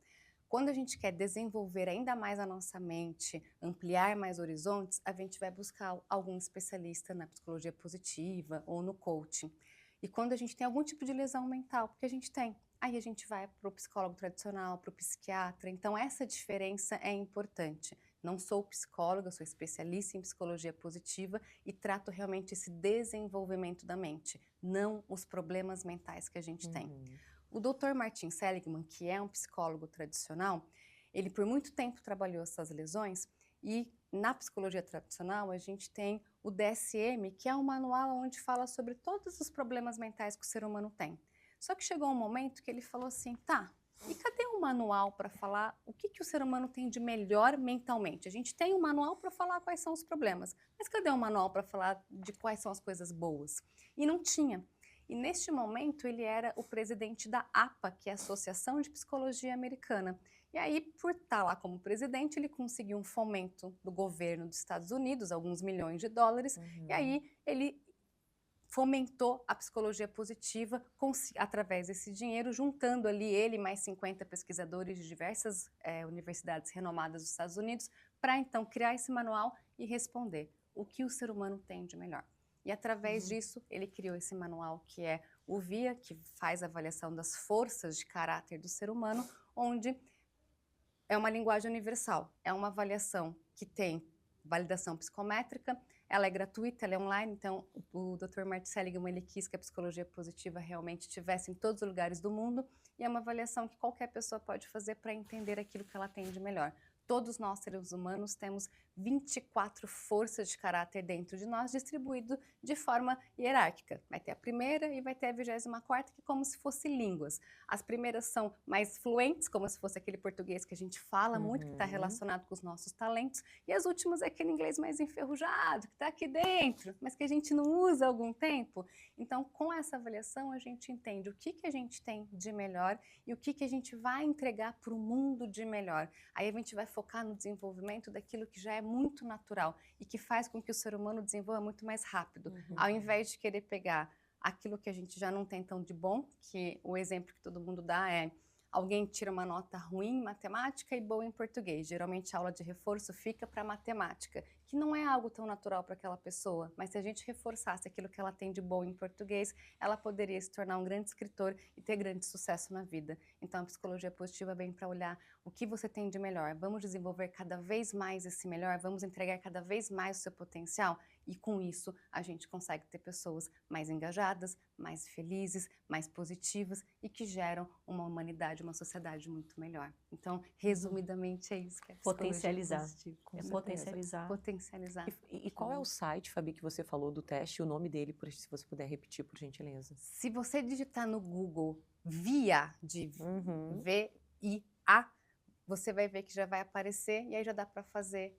Quando a gente quer desenvolver ainda mais a nossa mente, ampliar mais horizontes, a gente vai buscar algum especialista na psicologia positiva ou no coaching. E quando a gente tem algum tipo de lesão mental, porque a gente tem, aí a gente vai para o psicólogo tradicional, para o psiquiatra. Então essa diferença é importante. Não sou psicóloga, sou especialista em psicologia positiva e trato realmente esse desenvolvimento da mente, não os problemas mentais que a gente tem. O Dr. Martin Seligman, que é um psicólogo tradicional, ele por muito tempo trabalhou essas lesões e na psicologia tradicional a gente tem o DSM, que é um manual onde fala sobre todos os problemas mentais que o ser humano tem. Só que chegou um momento que ele falou assim, tá, e cadê um manual para falar o que o ser humano tem de melhor mentalmente? A gente tem um manual para falar quais são os problemas, mas cadê um manual para falar de quais são as coisas boas? E não tinha. E neste momento ele era o presidente da APA, que é a Associação de Psicologia Americana. E aí, por estar lá como presidente, ele conseguiu um fomento do governo dos Estados Unidos, alguns milhões de dólares, e aí ele fomentou a psicologia positiva através desse dinheiro, juntando ali ele mais 50 pesquisadores de diversas universidades renomadas dos Estados Unidos, para então criar esse manual e responder o que o ser humano tem de melhor. E através disso, ele criou esse manual que é o VIA, que faz a avaliação das forças de caráter do ser humano, onde é uma linguagem universal. É uma avaliação que tem validação psicométrica, ela é gratuita, ela é online, então o Dr. Martin Seligman ele quis que a psicologia positiva realmente estivesse em todos os lugares do mundo, e é uma avaliação que qualquer pessoa pode fazer para entender aquilo que ela tem de melhor. Todos nós, seres humanos, temos 24 forças de caráter dentro de nós, distribuído de forma hierárquica. Vai ter a primeira e vai ter a 24ª, que é como se fossem línguas. As primeiras são mais fluentes, como se fosse aquele português que a gente fala muito, que está relacionado com os nossos talentos. E as últimas é aquele inglês mais enferrujado, que está aqui dentro, mas que a gente não usa há algum tempo. Então, com essa avaliação, a gente entende o que a gente tem de melhor e o que a gente vai entregar para o mundo de melhor. Aí a gente vai focar no desenvolvimento daquilo que já é muito natural e que faz com que o ser humano desenvolva muito mais rápido, ao invés de querer pegar aquilo que a gente já não tem tão de bom, que o exemplo que todo mundo dá é alguém tira uma nota ruim em matemática e boa em português. Geralmente a aula de reforço fica para matemática, que não é algo tão natural para aquela pessoa, mas se a gente reforçasse aquilo que ela tem de bom em português, ela poderia se tornar um grande escritor e ter grande sucesso na vida. Então a psicologia positiva vem para olhar o que você tem de melhor. Vamos desenvolver cada vez mais esse melhor, vamos entregar cada vez mais o seu potencial e com isso a gente consegue ter pessoas mais engajadas, mais felizes, mais positivas e que geram uma humanidade, uma sociedade muito melhor. Então, resumidamente é isso que é potencializar. Positiva, Potencializar. Potencializar. E qual é o site, Fabi, que você falou do teste, o nome dele, se você puder repetir, por gentileza? Se você digitar no Google VIA, de V-I-A, você vai ver que já vai aparecer e aí já dá para fazer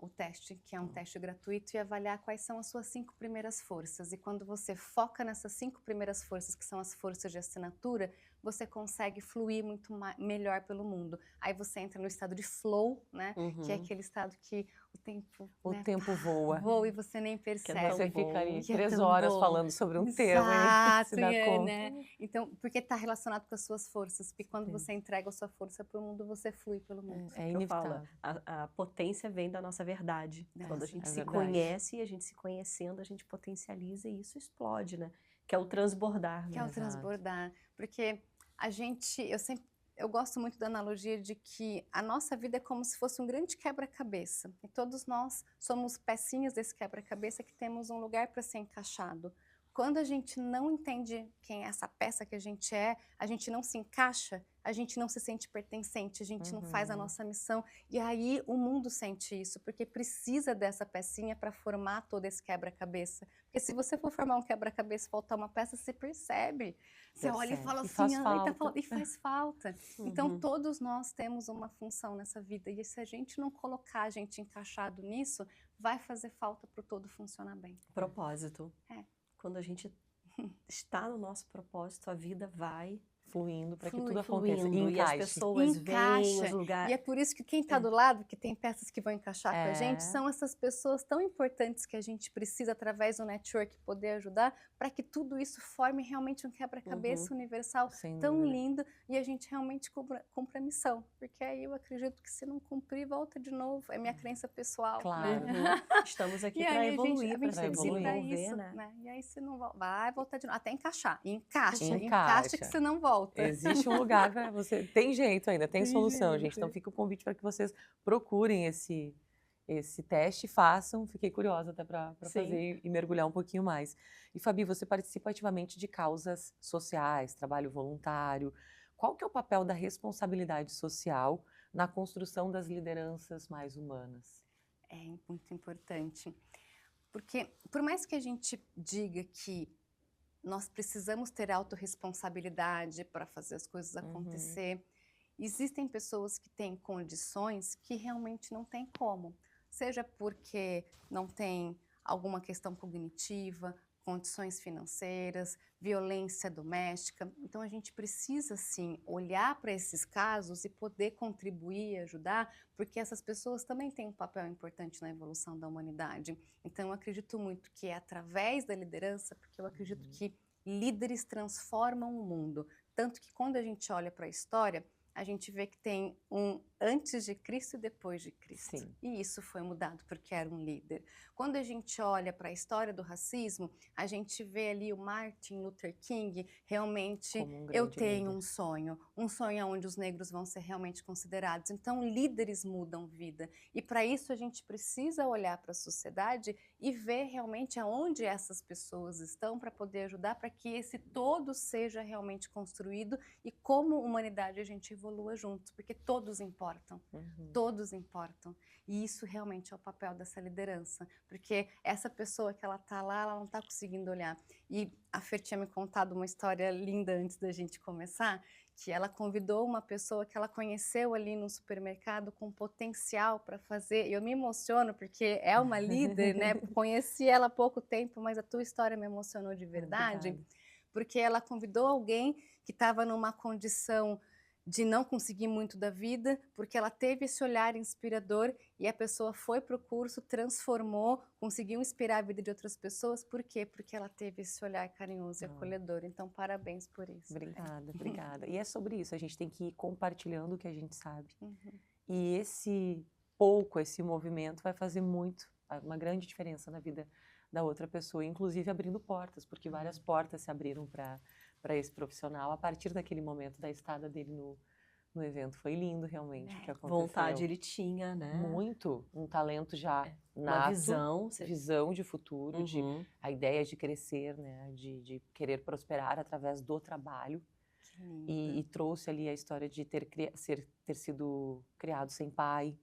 o teste, que é um teste gratuito, e avaliar quais são as suas 5 primeiras forças. E quando você foca nessas 5 primeiras forças, que são as forças de assinatura, você consegue fluir muito melhor pelo mundo. Aí você entra no estado de flow, né? Que é aquele estado que o tempo voa. Voa e você nem percebe. Você fica ali que 3 tão horas bom. falando sobre um Exato, tema e se dá conta. né? Então, porque está relacionado com as suas forças. Porque quando você entrega a sua força para o mundo, você flui pelo mundo. É Eu falo, inevitável. a potência vem da nossa verdade. Quando a gente se verdade. conhece e a gente se conhecendo, a gente potencializa e isso explode, né? Que é o transbordar. Que é o Exato. transbordar. Porque a gente, eu eu gosto muito da analogia de que a nossa vida é como se fosse um grande quebra-cabeça. E todos nós somos pecinhas desse quebra-cabeça que temos um lugar para ser encaixado. Quando a gente não entende quem é essa peça que a gente não se encaixa, a gente não se sente pertencente, a gente não faz a nossa missão. E aí o mundo sente isso, porque precisa dessa pecinha para formar todo esse quebra-cabeça. Porque se você for formar um quebra-cabeça e faltar uma peça, você percebe. Você olha e fala assim, faz e faz falta. Então todos nós temos uma função nessa vida. E se a gente não colocar a gente encaixado nisso, vai fazer falta para o todo funcionar bem. Propósito. É. Quando a gente está no nosso propósito, a vida vai fluindo para que tudo aconteça. fluindo, e as pessoas veem os lugares. E é por isso que quem está do lado, que tem peças que vão encaixar com a gente, são essas pessoas tão importantes que a gente precisa, através do network, poder ajudar, para que tudo isso forme realmente um quebra-cabeça universal tão lindo, e a gente realmente cumpra a missão. Porque aí eu acredito que se não cumprir, volta de novo. É minha crença pessoal. Claro. Né? Estamos aqui para evoluir, para se desenvolver, isso, né? E aí se não vai voltar de novo, até encaixar. E encaixa que você não volta. Existe um lugar para você. Tem jeito ainda, tem solução, gente. Então fica o convite para que vocês procurem esse teste, façam. Fiquei curiosa até para fazer e mergulhar um pouquinho mais. E Fabi, você participa ativamente de causas sociais, trabalho voluntário. Qual que é o papel da responsabilidade social na construção das lideranças mais humanas? É muito importante, porque por mais que a gente diga que nós precisamos ter autorresponsabilidade para fazer as coisas acontecer, existem pessoas que têm condições que realmente não têm como. Seja porque não tem alguma questão cognitiva, condições financeiras, violência doméstica. Então a gente precisa sim olhar para esses casos e poder contribuir e ajudar, porque essas pessoas também têm um papel importante na evolução da humanidade. Então eu acredito muito que é através da liderança, porque eu acredito que líderes transformam o mundo. Tanto que quando a gente olha para a história, a gente vê que tem um antes de Cristo e depois de Cristo. Sim. E isso foi mudado porque era um líder. Quando a gente olha para a história do racismo, a gente vê ali o Martin Luther King, realmente, eu tenho um sonho onde os negros vão ser realmente considerados. Então, líderes mudam vida. E para isso a gente precisa olhar para a sociedade e ver realmente aonde essas pessoas estão para poder ajudar, para que esse todo seja realmente construído e como humanidade a gente evolua juntos, porque todos importam. Todos importam. E isso realmente é o papel dessa liderança, porque essa pessoa que ela está lá, ela não está conseguindo olhar. E a Fer tinha me contado uma história linda antes da gente começar, que ela convidou uma pessoa que ela conheceu ali no supermercado com potencial para fazer. Eu me emociono porque é uma líder, né? Conheci ela há pouco tempo, mas a tua história me emocionou de verdade, porque ela convidou alguém que estava numa condição de não conseguir muito da vida, porque ela teve esse olhar inspirador e a pessoa foi para o curso, transformou, conseguiu inspirar a vida de outras pessoas. Por quê? Porque ela teve esse olhar carinhoso e acolhedor. Então, parabéns por isso. Obrigada, obrigada. E é sobre isso, a gente tem que ir compartilhando o que a gente sabe. E esse movimento vai fazer uma grande diferença na vida da outra pessoa, inclusive abrindo portas, porque várias portas se abriram para esse profissional a partir daquele momento da estada dele no evento. Foi lindo, realmente, o que aconteceu. Vontade ele tinha, né? Muito. Um talento já nato. Uma visão de futuro, a ideia de crescer, né? De querer prosperar através do trabalho. E trouxe ali a história de ter sido criado sem pai,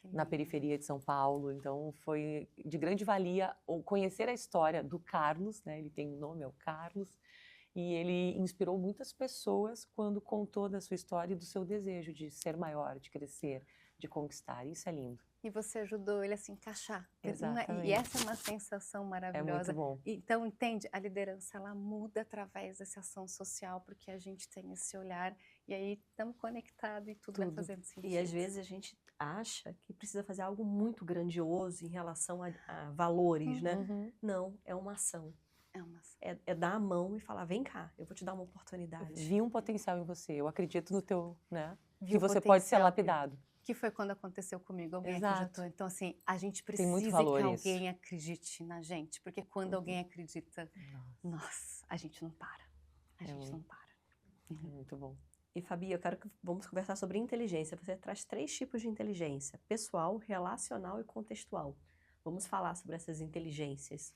na periferia de São Paulo. Então, foi de grande valia conhecer a história do Carlos, né? Ele tem um nome, é o Carlos. E ele inspirou muitas pessoas quando contou da sua história e do seu desejo de ser maior, de crescer, de conquistar. Isso é lindo. E você ajudou ele a se encaixar. Exatamente. E essa é uma sensação maravilhosa. É muito bom. Então, entende? A liderança, ela muda através dessa ação social, porque a gente tem esse olhar e aí estamos conectados e tudo vai fazendo sentido. E às vezes a gente acha que precisa fazer algo muito grandioso em relação a valores, né? Não, é uma ação. É dar a mão e falar, vem cá, eu vou te dar uma oportunidade. Vi um potencial em você, eu acredito no teu, né? Que você pode ser lapidado. Que foi quando aconteceu comigo, alguém acreditou. Então, assim, a gente precisa que alguém acredite na gente, porque quando alguém acredita, nossa, a gente não para. A gente não para. Muito bom. E, Fabi, vamos conversar sobre inteligência. Você traz 3 tipos de inteligência: pessoal, relacional e contextual. Vamos falar sobre essas inteligências.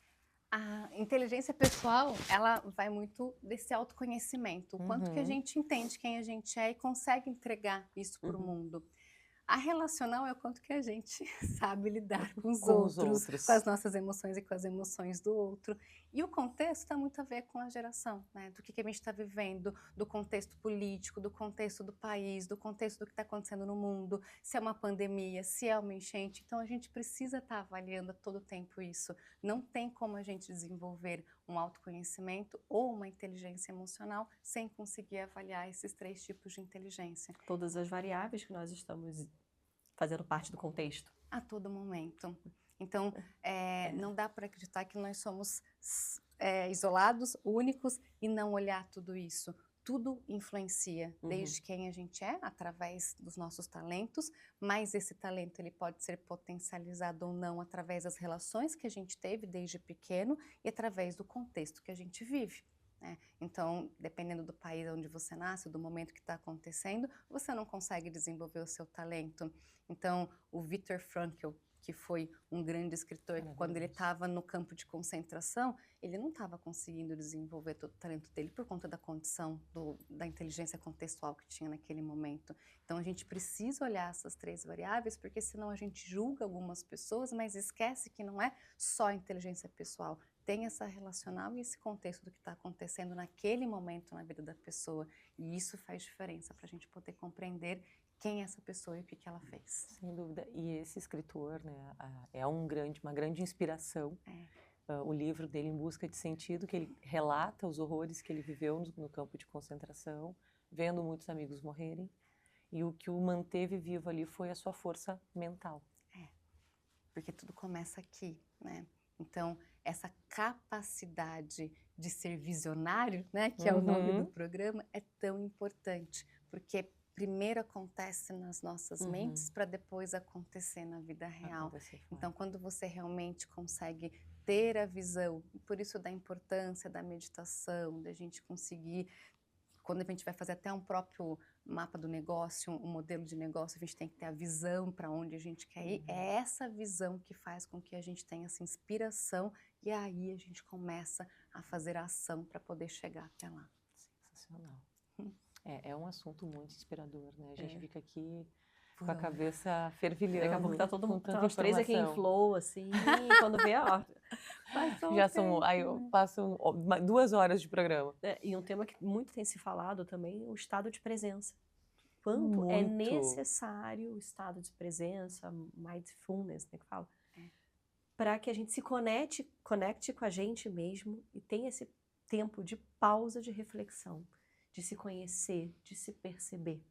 A inteligência pessoal, ela vai muito desse autoconhecimento, o quanto que a gente entende quem a gente é e consegue entregar isso para o mundo. A relacional é o quanto que a gente sabe lidar com os outros, com as nossas emoções e com as emoções do outro. E o contexto está muito a ver com a geração, né? Do que a gente está vivendo, do contexto político, do contexto do país, do contexto do que está acontecendo no mundo, se é uma pandemia, se é uma enchente. Então, a gente precisa estar avaliando a todo tempo isso. Não tem como a gente desenvolver um autoconhecimento ou uma inteligência emocional sem conseguir avaliar esses 3 tipos de inteligência. Todas as variáveis que nós estamos fazendo parte do contexto. A todo momento. Então, não dá para acreditar que nós somos isolados, únicos e não olhar tudo isso. Tudo influencia, desde quem a gente é, através dos nossos talentos, mas esse talento ele pode ser potencializado ou não através das relações que a gente teve desde pequeno e através do contexto que a gente vive. Então, dependendo do país onde você nasce, do momento que está acontecendo, você não consegue desenvolver o seu talento. Então, o Viktor Frankl, que foi um grande escritor, que quando ele estava no campo de concentração, ele não estava conseguindo desenvolver todo o talento dele por conta da condição da inteligência contextual que tinha naquele momento. Então, a gente precisa olhar essas 3 variáveis, porque senão a gente julga algumas pessoas, mas esquece que não é só inteligência pessoal. Tem essa relacional e esse contexto do que está acontecendo naquele momento na vida da pessoa. E isso faz diferença para a gente poder compreender quem é essa pessoa e o que ela fez. Sem dúvida. E esse escritor, né, é uma grande inspiração. O livro dele, Em Busca de Sentido, que ele relata os horrores que ele viveu no campo de concentração, vendo muitos amigos morrerem. E o que o manteve vivo ali foi a sua força mental. Porque tudo começa aqui, né? Então, essa capacidade de ser visionário, né, que é o nome do programa, é tão importante, porque primeiro acontece nas nossas mentes para depois acontecer na vida real. Então, quando você realmente consegue ter a visão, por isso da importância da meditação, da gente conseguir, quando a gente vai fazer até um próprio mapa do negócio, um modelo de negócio, a gente tem que ter a visão para onde a gente quer ir. É essa visão que faz com que a gente tenha essa inspiração e aí a gente começa a fazer a ação para poder chegar até lá. Sensacional. É um assunto muito inspirador, né? A gente fica aqui com a cabeça fervilhando. Daqui a pouco tá todo mundo, tá os 3 aqui em flow, assim, quando vê, ó. Já são, aí eu passo 2 horas de programa. E um tema que muito tem se falado também, o estado de presença. Quanto é necessário o estado de presença, mindfulness, né, que fala, para que a gente se conecte com a gente mesmo e tenha esse tempo de pausa, de reflexão, de se conhecer, de se perceber.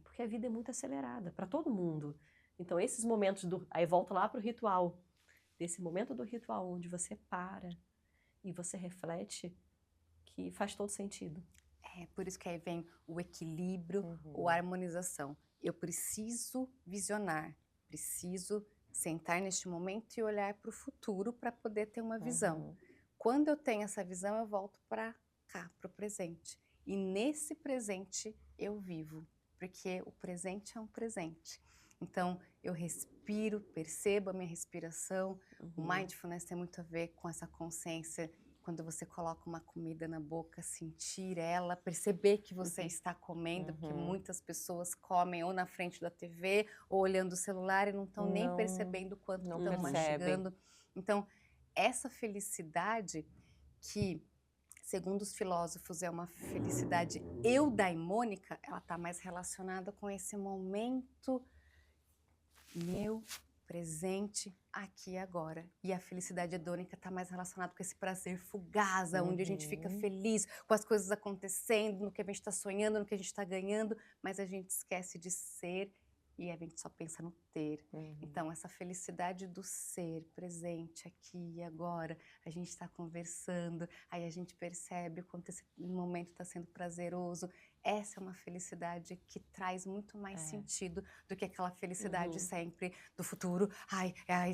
Porque a vida é muito acelerada para todo mundo. Então, esses momentos aí volta lá para o ritual. Desse momento do ritual onde você para e você reflete, que faz todo sentido. Por isso que aí vem o equilíbrio, a harmonização. Eu preciso visionar, preciso sentar neste momento e olhar para o futuro para poder ter uma visão. Quando eu tenho essa visão, eu volto para cá, para o presente. E nesse presente eu vivo, porque o presente é um presente. Então, eu respiro, percebo a minha respiração. O mindfulness tem muito a ver com essa consciência, quando você coloca uma comida na boca, sentir ela, perceber que você está comendo, porque muitas pessoas comem ou na frente da TV, ou olhando o celular e não estão nem percebendo o quanto estão mastigando. Então, essa felicidade que, segundo os filósofos, é uma felicidade eudaimônica, ela está mais relacionada com esse momento meu, presente, aqui e agora. E a felicidade hedônica está mais relacionada com esse prazer fugaz, onde a gente fica feliz com as coisas acontecendo, no que a gente está sonhando, no que a gente está ganhando, mas a gente esquece de ser e a gente só pensa no ter. Então, essa felicidade do ser presente aqui e agora, a gente está conversando, aí a gente percebe o quanto esse momento está sendo prazeroso. Essa é uma felicidade que traz muito mais sentido do que aquela felicidade sempre do futuro,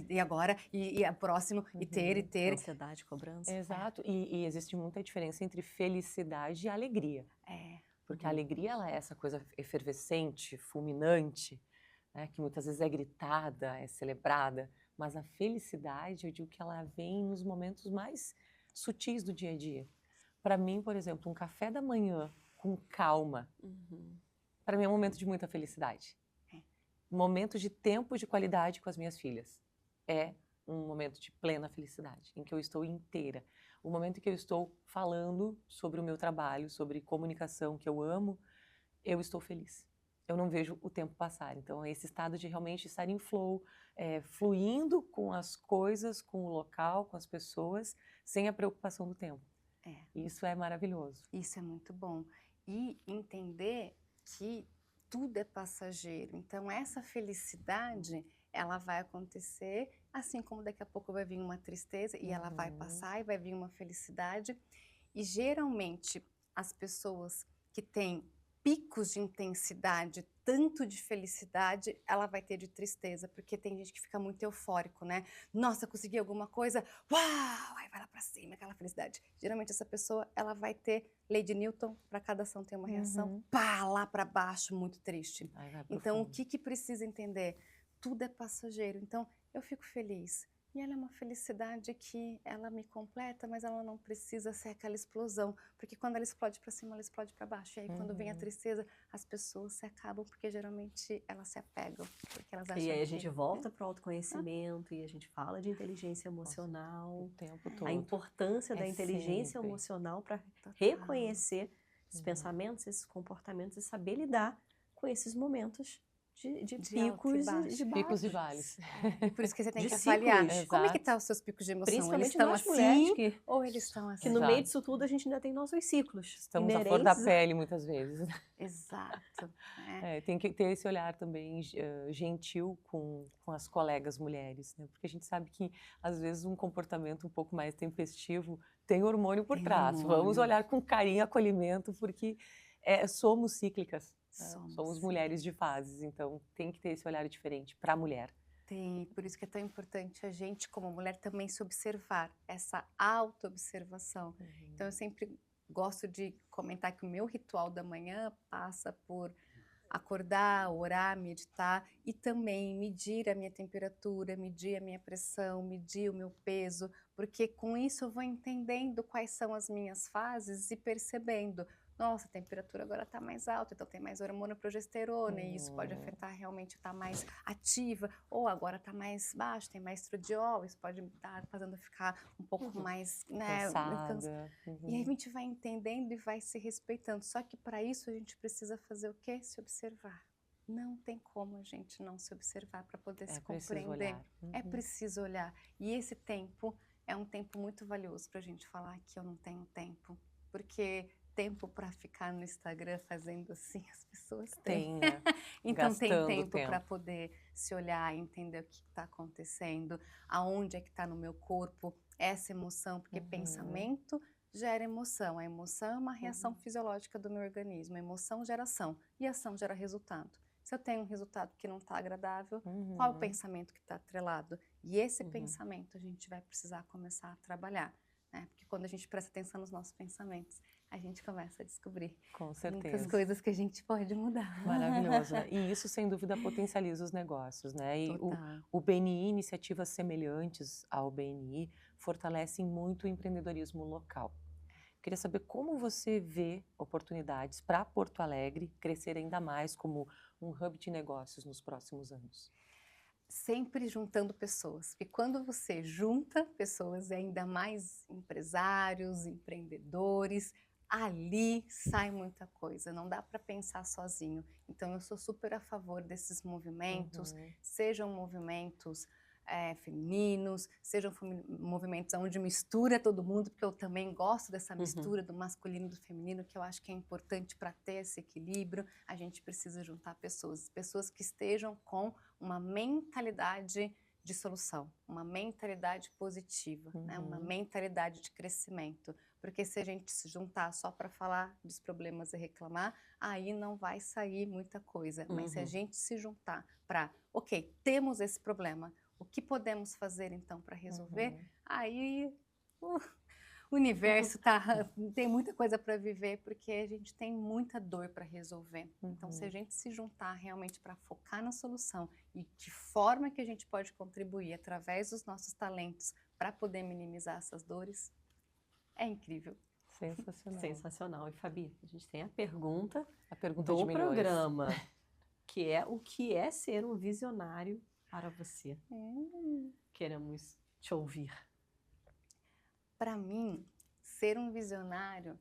e agora, e a próximo, e ter. Ansiedade, cobrança. Exato, e existe muita diferença entre felicidade e alegria. Porque a alegria, ela é essa coisa efervescente, fulminante, né, que muitas vezes é gritada, é celebrada, mas a felicidade, eu digo que ela vem nos momentos mais sutis do dia a dia. Para mim, por exemplo, um café da manhã com calma, para mim é um momento de muita felicidade. Momento de tempo de qualidade com as minhas filhas. É um momento de plena felicidade, em que eu estou inteira. O momento em que eu estou falando sobre o meu trabalho, sobre comunicação que eu amo, eu estou feliz. Eu não vejo o tempo passar. Então, é esse estado de realmente estar em flow, fluindo com as coisas, com o local, com as pessoas, sem a preocupação do tempo. Isso é maravilhoso. Isso é muito bom. E entender que tudo é passageiro. Então, essa felicidade, ela vai acontecer, assim como daqui a pouco vai vir uma tristeza e ela vai passar e vai vir uma felicidade. E geralmente, as pessoas que têm picos de intensidade, tanto de felicidade, ela vai ter de tristeza, porque tem gente que fica muito eufórico, né? Nossa, consegui alguma coisa, uau! Aí vai lá pra cima, aquela felicidade. Geralmente essa pessoa, ela vai ter Lady Newton, para cada ação tem uma reação, pá, lá para baixo, muito triste. Então, o que precisa entender? Tudo é passageiro, então eu fico feliz. E ela é uma felicidade que ela me completa, mas ela não precisa ser aquela explosão, porque quando ela explode para cima, ela explode para baixo. E aí quando vem a tristeza, as pessoas se acabam, porque geralmente elas se apegam, porque elas acham E aí a que... gente volta para o autoconhecimento e a gente fala de inteligência emocional, O tempo todo. a importância da inteligência sempre. emocional para reconhecer esses pensamentos, esses comportamentos e saber lidar com esses momentos de picos e de baixos. Picos e vales. Por isso que você tem De que avaliar. ciclos. Como é que estão os seus picos de emoção? Principalmente Eles estão nós assim mulheres ou eles estão assim? que no meio disso tudo a gente ainda tem nossos ciclos. Estamos à flor da pele muitas vezes. Exato. Tem que ter esse olhar também gentil com as colegas mulheres, né? Porque a gente sabe que às vezes um comportamento um pouco mais tempestivo tem hormônio por trás. Vamos olhar com carinho e acolhimento, porque somos cíclicas. Somos mulheres de fases, então tem que ter esse olhar diferente para a mulher. Tem, por isso que é tão importante a gente, como mulher, também se observar, essa auto-observação. Então, eu sempre gosto de comentar que o meu ritual da manhã passa por acordar, orar, meditar e também medir a minha temperatura, medir a minha pressão, medir o meu peso, porque com isso eu vou entendendo quais são as minhas fases e percebendo. Nossa, a temperatura agora está mais alta, então tem mais hormônio progesterona e isso pode afetar realmente estar mais ativa, ou agora está mais baixo, tem mais estradiol, isso pode estar fazendo ficar um pouco mais, né, cansada. E aí a gente vai entendendo e vai se respeitando, só que para isso a gente precisa fazer o quê? Se observar. Não tem como a gente não se observar para poder se compreender. É preciso olhar. E esse tempo é um tempo muito valioso para a gente falar que eu não tenho tempo, porque tempo para ficar no Instagram fazendo assim, as pessoas têm. Então tem tempo para poder se olhar, entender o que está acontecendo, aonde é que está no meu corpo essa emoção, porque pensamento gera emoção. A emoção é uma reação fisiológica do meu organismo. A emoção gera ação e a ação gera resultado. Se eu tenho um resultado que não está agradável, qual o pensamento que está atrelado? E esse pensamento a gente vai precisar começar a trabalhar, né? Porque quando a gente presta atenção nos nossos pensamentos, a gente começa a descobrir muitas coisas que a gente pode mudar. Maravilhoso, né? E isso, sem dúvida, potencializa os negócios, né? E o BNI, iniciativas semelhantes ao BNI, fortalecem muito o empreendedorismo local. Queria saber como você vê oportunidades para Porto Alegre crescer ainda mais como um hub de negócios nos próximos anos. Sempre juntando pessoas, porque quando você junta pessoas, ainda mais empresários, empreendedores, ali sai muita coisa, não dá para pensar sozinho. Então eu sou super a favor desses movimentos, sejam movimentos femininos, sejam movimentos onde mistura todo mundo, porque eu também gosto dessa mistura do masculino e do feminino, que eu acho que é importante para ter esse equilíbrio. A gente precisa juntar pessoas que estejam com uma mentalidade de solução, uma mentalidade positiva, né? Uma mentalidade de crescimento. Porque se a gente se juntar só para falar dos problemas e reclamar, aí não vai sair muita coisa. Mas se a gente se juntar para, ok, temos esse problema, o que podemos fazer então para resolver? Aí o universo tem muita coisa para viver, porque a gente tem muita dor para resolver. Então, se a gente se juntar realmente para focar na solução e de forma que a gente pode contribuir através dos nossos talentos para poder minimizar essas dores, é incrível. Sensacional. Sensacional. E Fabi, a gente tem a pergunta pergunta do de milhões. programa, que é o que é ser um visionário para você? Queremos te ouvir. Para mim, ser um visionário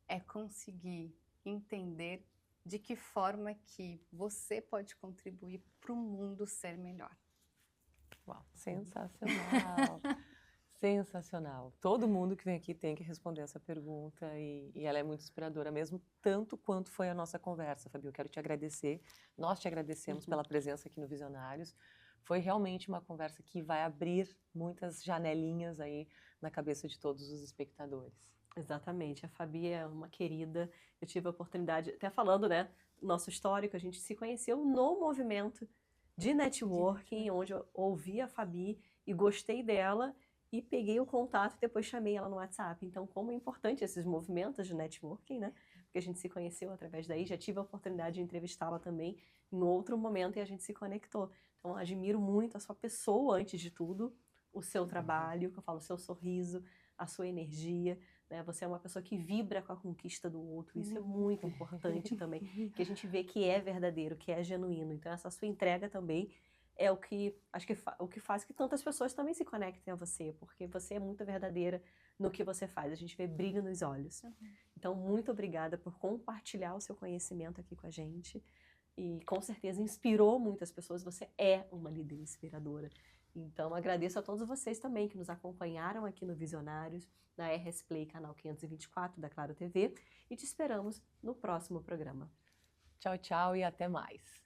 é conseguir entender de que forma que você pode contribuir para o mundo ser melhor. Uau, sensacional. Sensacional. Todo mundo que vem aqui tem que responder essa pergunta e ela é muito inspiradora mesmo, tanto quanto foi a nossa conversa, Fabi. Eu quero te agradecer. Nós te agradecemos pela presença aqui no Visionários. Foi realmente uma conversa que vai abrir muitas janelinhas aí na cabeça de todos os espectadores. Exatamente. A Fabi é uma querida. Eu tive a oportunidade, até falando, né, nosso histórico, a gente se conheceu no movimento de networking, onde eu ouvi a Fabi e gostei dela e peguei o contato e depois chamei ela no WhatsApp. Então, como é importante esses movimentos de networking, né? Porque a gente se conheceu através daí, já tive a oportunidade de entrevistá-la também em outro momento e a gente se conectou. Então, admiro muito a sua pessoa, antes de tudo, o seu trabalho, que eu falo, o seu sorriso, a sua energia, né? Você é uma pessoa que vibra com a conquista do outro, isso é muito importante também, que a gente vê que é verdadeiro, que é genuíno. Então, essa sua entrega também é o que, acho que o que faz que tantas pessoas também se conectem a você, porque você é muito verdadeira no que você faz, a gente vê brilho nos olhos. Então, muito obrigada por compartilhar o seu conhecimento aqui com a gente. E com certeza inspirou muitas pessoas, você é uma líder inspiradora. Então agradeço a todos vocês também que nos acompanharam aqui no Visionários, na RS Play, canal 524 da Claro TV, e te esperamos no próximo programa. Tchau, tchau e até mais.